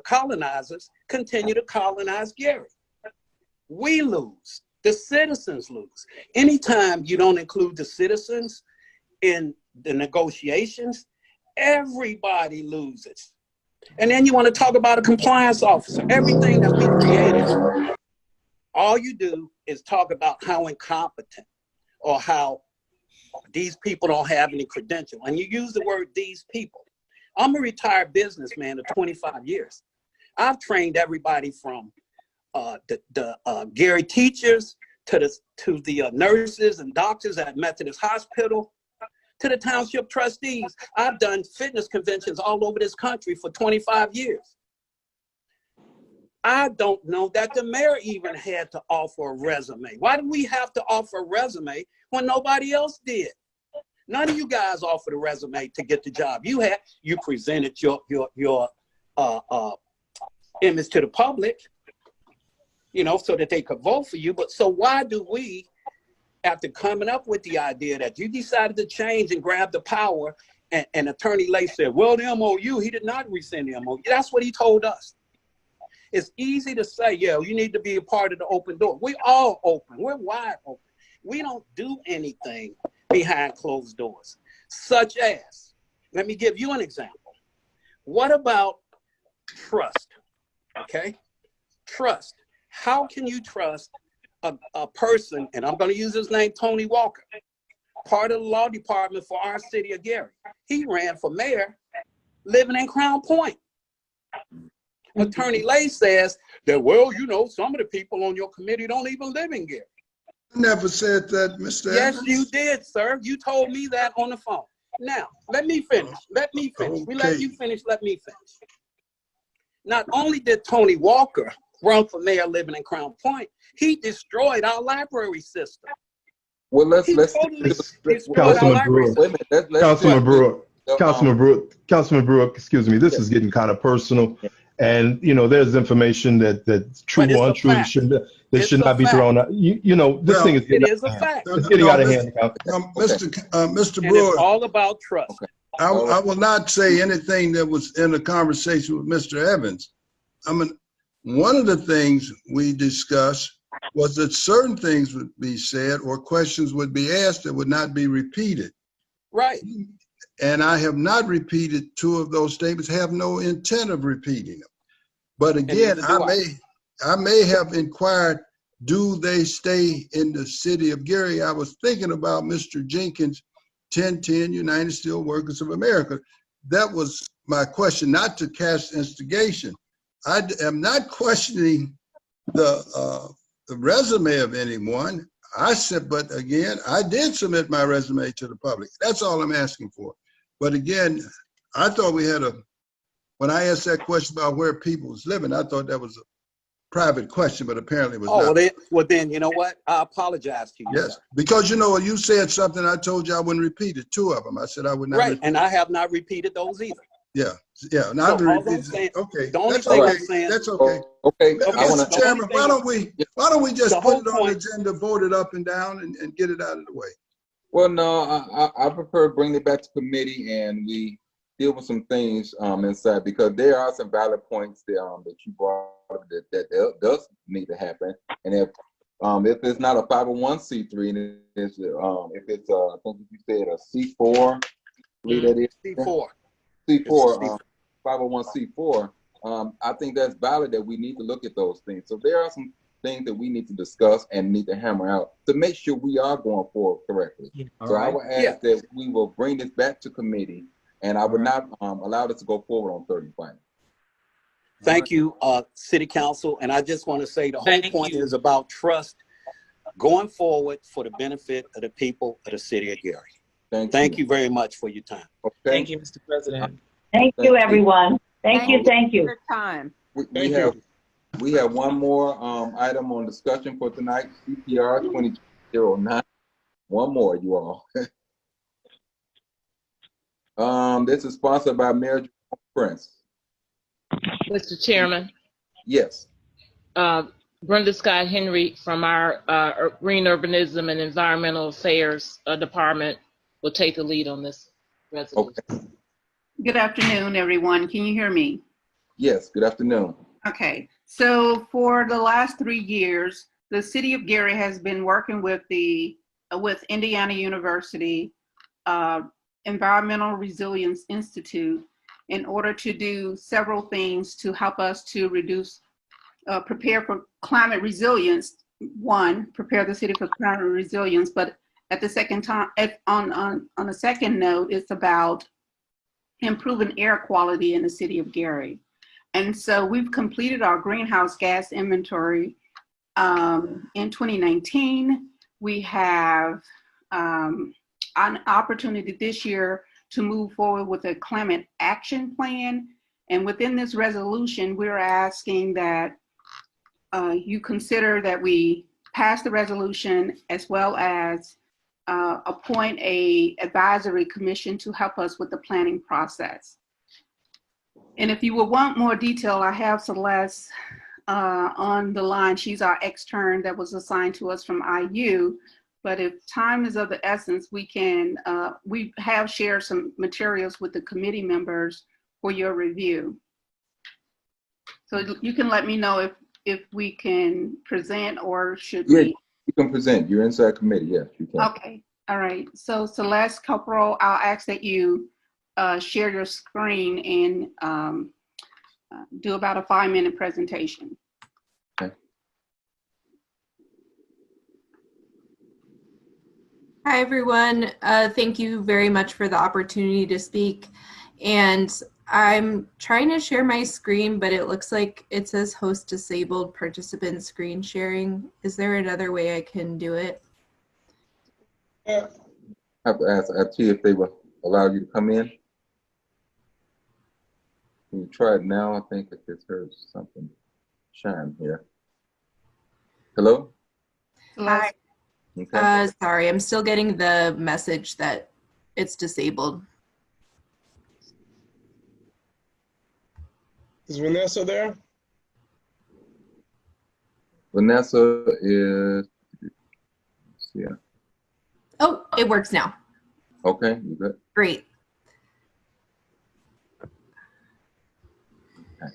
colonizers continue to colonize Gary. We lose. The citizens lose. Anytime you don't include the citizens in the negotiations, everybody loses. And then you want to talk about a compliance officer. Everything that we created, all you do is talk about how incompetent or how these people don't have any credential. And you use the word these people. I'm a retired businessman of 25 years. I've trained everybody from the Gary teachers to the nurses and doctors at Methodist Hospital to the township trustees. I've done fitness conventions all over this country for 25 years. I don't know that the mayor even had to offer a resume. Why do we have to offer a resume when nobody else did? None of you guys offered a resume to get the job. You presented your image to the public, so that they could vote for you. But so why do we, after coming up with the idea that you decided to change and grab the power, and Attorney Lay said, well, the MOU, he did not rescind the MOU. That's what he told us. It's easy to say, you need to be a part of the open door. We all open. We're wide open. We don't do anything behind closed doors, such as, let me give you an example. What about trust? Okay? Trust. How can you trust a person, and I'm going to use his name, Tony Walker, part of the law department for our city of Gary. He ran for mayor living in Crown Point. Attorney Lay says that, well, some of the people on your committee don't even live in Gary. I never said that, Mr. Yes, Evans. you did, sir. You told me that on the phone. Now, let me finish. We let you finish. Let me finish. Not only did Tony Walker run for mayor living in Crown Point, he destroyed our library system. Well, let's Councilman Brewer, excuse me, this is getting kind of personal. And, there's information that's true or untrue that should not be thrown out. This thing is getting out of hand. Mr. Brewer, it's all about trust. Okay. I will not say anything that was in the conversation with Mr. Evans. One of the things we discussed was that certain things would be said or questions would be asked that would not be repeated. Right. And I have not repeated two of those statements, have no intent of repeating them. But again, I may have inquired, do they stay in the city of Gary? I was thinking about Mr. Jenkins, 1010 United Steelworkers of America. That was my question, not to cast instigation. I am not questioning the resume of anyone. But again, I did submit my resume to the public. That's all I'm asking for. But again, I thought when I asked that question about where people was living, I thought that was a private question, but apparently it was not. Well, then, you know what? I apologize to you. Yes, because you said something, I told you I wouldn't repeat it, two of them. I said I would not. Right, and I have not repeated those either. Yeah. Okay. That's okay. That's okay. Okay. Mr. Chairman, why don't we just put it on the agenda, vote it up and down, and get it out of the way? Well, no, I prefer bringing it back to committee and we deal with some things inside, because there are some valid points that you brought up that does need to happen. And if it's not a 501c3, and if it's I think you said a C4, that is C4, 501c4. I think that's valid, that we need to look at those things. So there are some things that we need to discuss and need to hammer out to make sure we are going forward correctly. So I would ask that we will bring this back to committee, and I would not allow this to go forward on third and final. Thank you, City Council. And I just want to say the whole point is about trust going forward for the benefit of the people of the city of Gary. Thank you very much for your time. Okay. Thank you, Mr. President. Thank you, everyone. Thank you. for your time. We have one more item on discussion for tonight, CPR 2209. One more, you all. This is sponsored by Mayor Prince. Mr. Chairman, Yes. Brenda Scott Henry from our Green Urbanism and Environmental Affairs Department will take the lead on this resolution. Okay. Good afternoon, everyone. Can you hear me? Yes, good afternoon. Okay, so for the last 3 years, the city of Gary has been working with Indiana University Environmental Resilience Institute in order to do several things to help us to prepare for climate resilience. One, prepare the city for climate resilience, but at the second time, on a second note, it's about improving air quality in the city of Gary. And so we've completed our greenhouse gas inventory in 2019. We have an opportunity this year to move forward with a climate action plan. And within this resolution, we're asking that you consider that we pass the resolution as well as appoint a advisory commission to help us with the planning process. And if you will want more detail, I have Celeste on the line. She's our extern that was assigned to us from IU. But if time is of the essence, we have shared some materials with the committee members for your review. So you can let me know if we can present or should we? You can present. You're inside committee. Yes, you can. Okay. All right. So Celeste Corporal, I'll ask that you share your screen and do about a 5-minute presentation. Okay. Hi, everyone. Thank you very much for the opportunity to speak. And I'm trying to share my screen, but it looks like it says host disabled participant screen sharing. Is there another way I can do it? I have to ask IT if they will allow you to come in. Can you try it now? I think I just heard something shine here. Hello? Hi. Okay. Sorry, I'm still getting the message that it's disabled. Is Vanessa there? Vanessa is, yeah. Oh, it works now. Okay, you good? Great. Okay.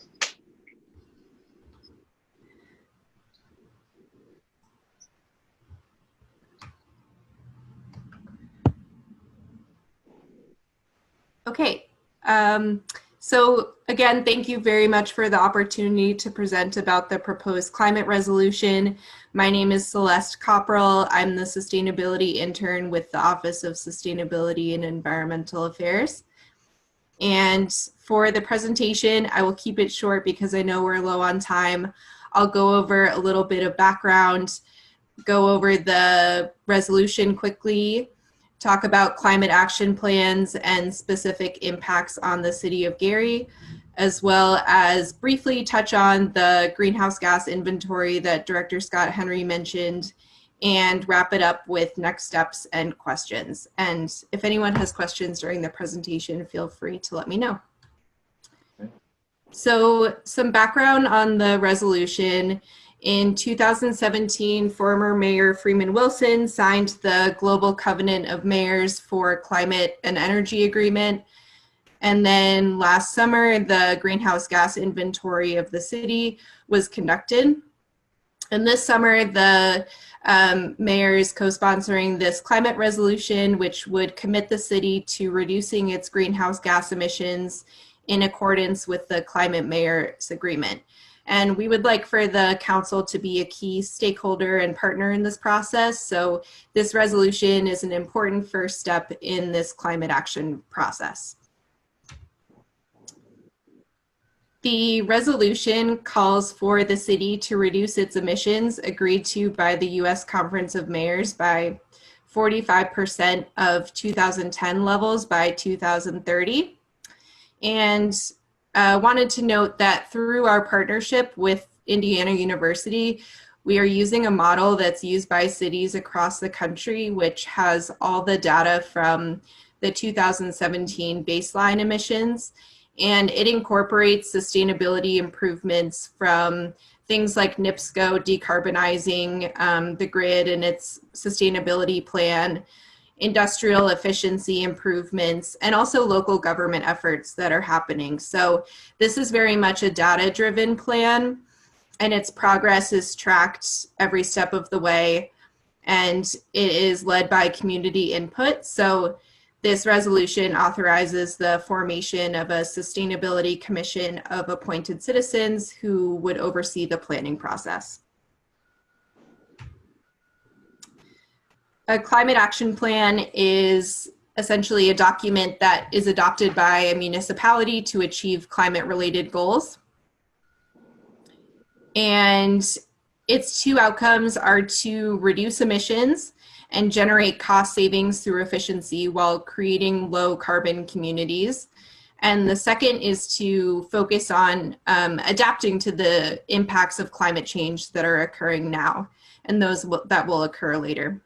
Okay. So again, thank you very much for the opportunity to present about the proposed climate resolution. My name is Celeste Copperell. I'm the sustainability intern with the Office of Sustainability and Environmental Affairs. And for the presentation, I will keep it short because I know we're low on time. I'll go over a little bit of background, go over the resolution quickly, talk about climate action plans and specific impacts on the city of Gary, as well as briefly touch on the greenhouse gas inventory that Director Scott Henry mentioned, and wrap it up with next steps and questions. And if anyone has questions during the presentation, feel free to let me know. So some background on the resolution. In 2017, former Mayor Freeman Wilson signed the Global Covenant of Mayors for Climate and Energy Agreement. And then last summer, the greenhouse gas inventory of the city was conducted. And this summer, the mayor is co-sponsoring this climate resolution, which would commit the city to reducing its greenhouse gas emissions in accordance with the Climate Mayors Agreement. And we would like for the council to be a key stakeholder and partner in this process. So this resolution is an important first step in this climate action process. The resolution calls for the city to reduce its emissions agreed to by the U.S. Conference of Mayors by 45% of 2010 levels by 2030. And wanted to note that through our partnership with Indiana University, we are using a model that's used by cities across the country, which has all the data from the 2017 baseline emissions, and it incorporates sustainability improvements from things like NIPSCO decarbonizing the grid and its sustainability plan, industrial efficiency improvements, and also local government efforts that are happening. So this is very much a data-driven plan, and its progress is tracked every step of the way, and it is led by community input. So this resolution authorizes the formation of a sustainability commission of appointed citizens who would oversee the planning process. A climate action plan is essentially a document that is adopted by a municipality to achieve climate-related goals. And its two outcomes are to reduce emissions and generate cost savings through efficiency while creating low carbon communities. And the second is to focus on adapting to the impacts of climate change that are occurring now and those that will occur later.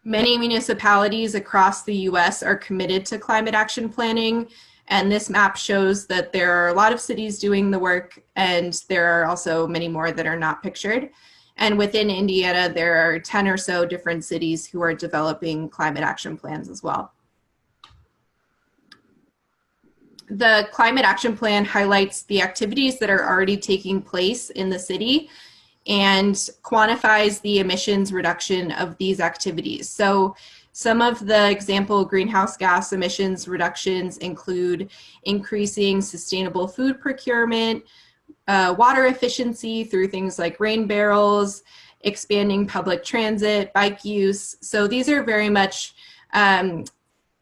Many municipalities across the US are committed to climate action planning, and this map shows that there are a lot of cities doing the work, and there are also many more that are not pictured. And within Indiana, there are 10 or so different cities who are developing climate action plans as well. The climate action plan highlights the activities that are already taking place in the city and quantifies the emissions reduction of these activities. So some of the example greenhouse gas emissions reductions include increasing sustainable food procurement, water efficiency through things like rain barrels, expanding public transit, bike use. So these are very much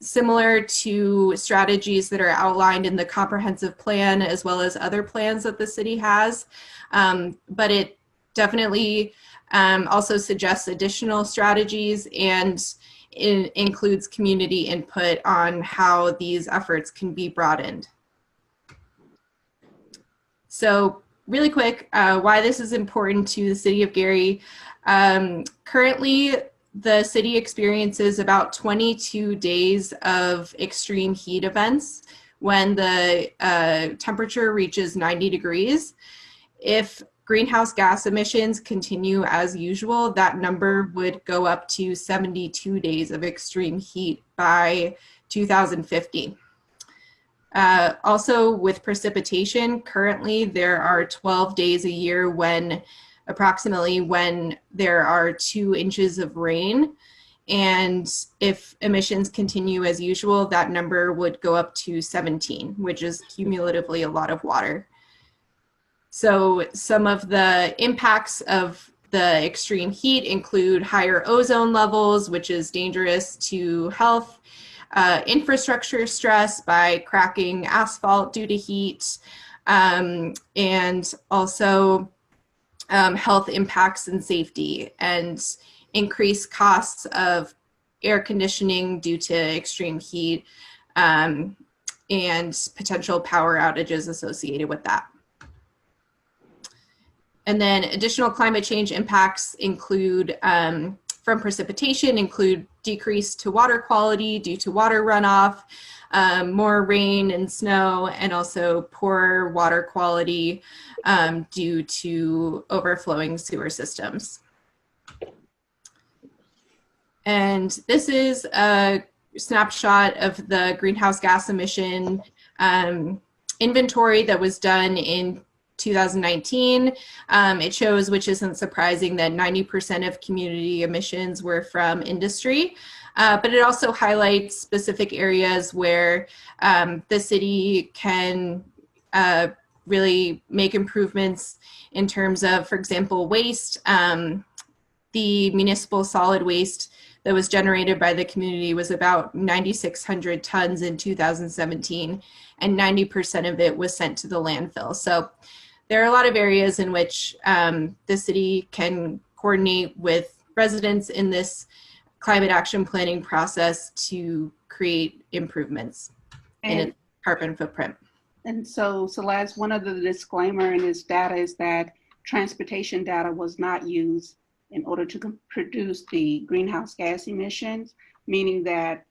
similar to strategies that are outlined in the comprehensive plan as well as other plans that the city has. But it definitely also suggests additional strategies and it includes community input on how these efforts can be broadened. So really quick, why this is important to the city of Gary. Currently, the city experiences about 22 days of extreme heat events when the temperature reaches 90 degrees. If greenhouse gas emissions continue as usual, that number would go up to 72 days of extreme heat by 2050. Also with precipitation, currently there are 12 days a year when there are 2 inches of rain. And if emissions continue as usual, that number would go up to 17, which is cumulatively a lot of water. So some of the impacts of the extreme heat include higher ozone levels, which is dangerous to health, infrastructure stress by cracking asphalt due to heat, and also health impacts and safety, and increased costs of air conditioning due to extreme heat, and potential power outages associated with that. And then additional climate change impacts include, from precipitation, include decrease to water quality due to water runoff, more rain and snow, and also poor water quality due to overflowing sewer systems. And this is a snapshot of the greenhouse gas emission inventory that was done in 2019. It shows, which isn't surprising, that 90% of community emissions were from industry, but it also highlights specific areas where the city can really make improvements in terms of, for example, waste. The municipal solid waste that was generated by the community was about 9,600 tons in 2017, and 90% of it was sent to the landfill. So there are a lot of areas in which the city can coordinate with residents in this climate action planning process to create improvements. in its carbon footprint. And so, Celeste, one of the disclaimer in this data is that transportation data was not used in order to produce the greenhouse gas emissions, meaning that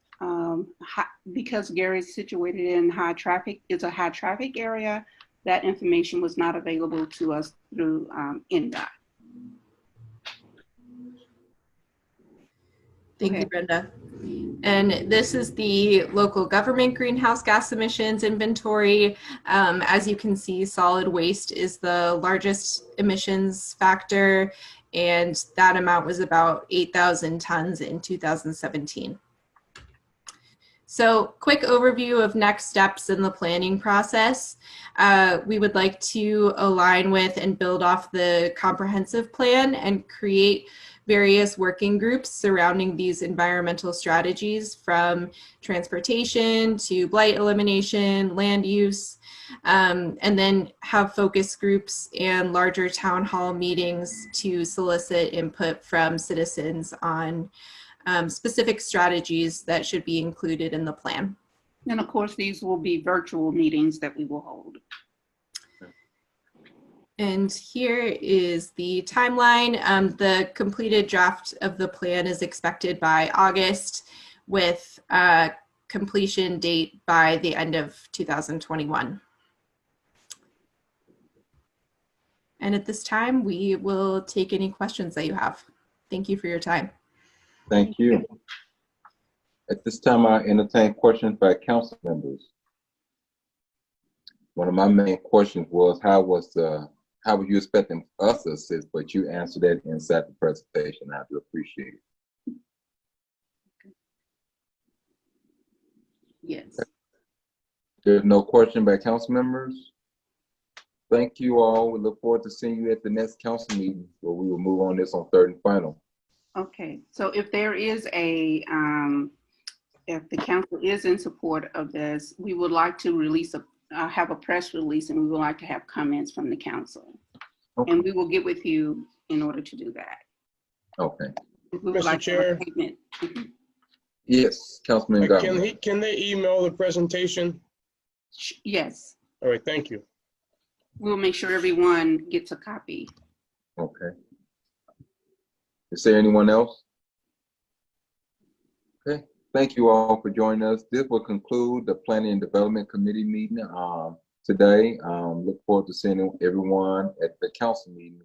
because Gary is situated in high traffic, it's a high traffic area, that information was not available to us through NDOT. Thank you, Brenda. And this is the local government greenhouse gas emissions inventory. As you can see, solid waste is the largest emissions factor, and that amount was about 8,000 tons in 2017. So, quick overview of next steps in the planning process. We would like to align with and build off the comprehensive plan and create various working groups surrounding these environmental strategies, from transportation to blight elimination, land use, and then have focus groups and larger town hall meetings to solicit input from citizens on specific strategies that should be included in the plan. And of course, these will be virtual meetings that we will hold. And here is the timeline. The completed draft of the plan is expected by August, with a completion date by the end of 2021. And at this time, we will take any questions that you have. Thank you for your time. Thank you. At this time, I entertain questions by council members. One of my main questions was, how were you expecting us to assist? But you answered that inside the presentation. I do appreciate it. Yes. There's no question by council members. Thank you all. We look forward to seeing you at the next council meeting, where we will move on this on third and final. Okay, so if there is if the council is in support of this, we would like to release have a press release, and we would like to have comments from the council. Okay. And we will get with you in order to do that. Okay. Mr. Chair. Yes, Councilman Godwin. Can they email the presentation? Yes. All right, thank you. We'll make sure everyone gets a copy. Okay. Is there anyone else? Okay. Thank you all for joining us. This will conclude the Planning and Development Committee meeting today. Look forward to seeing everyone at the council meeting.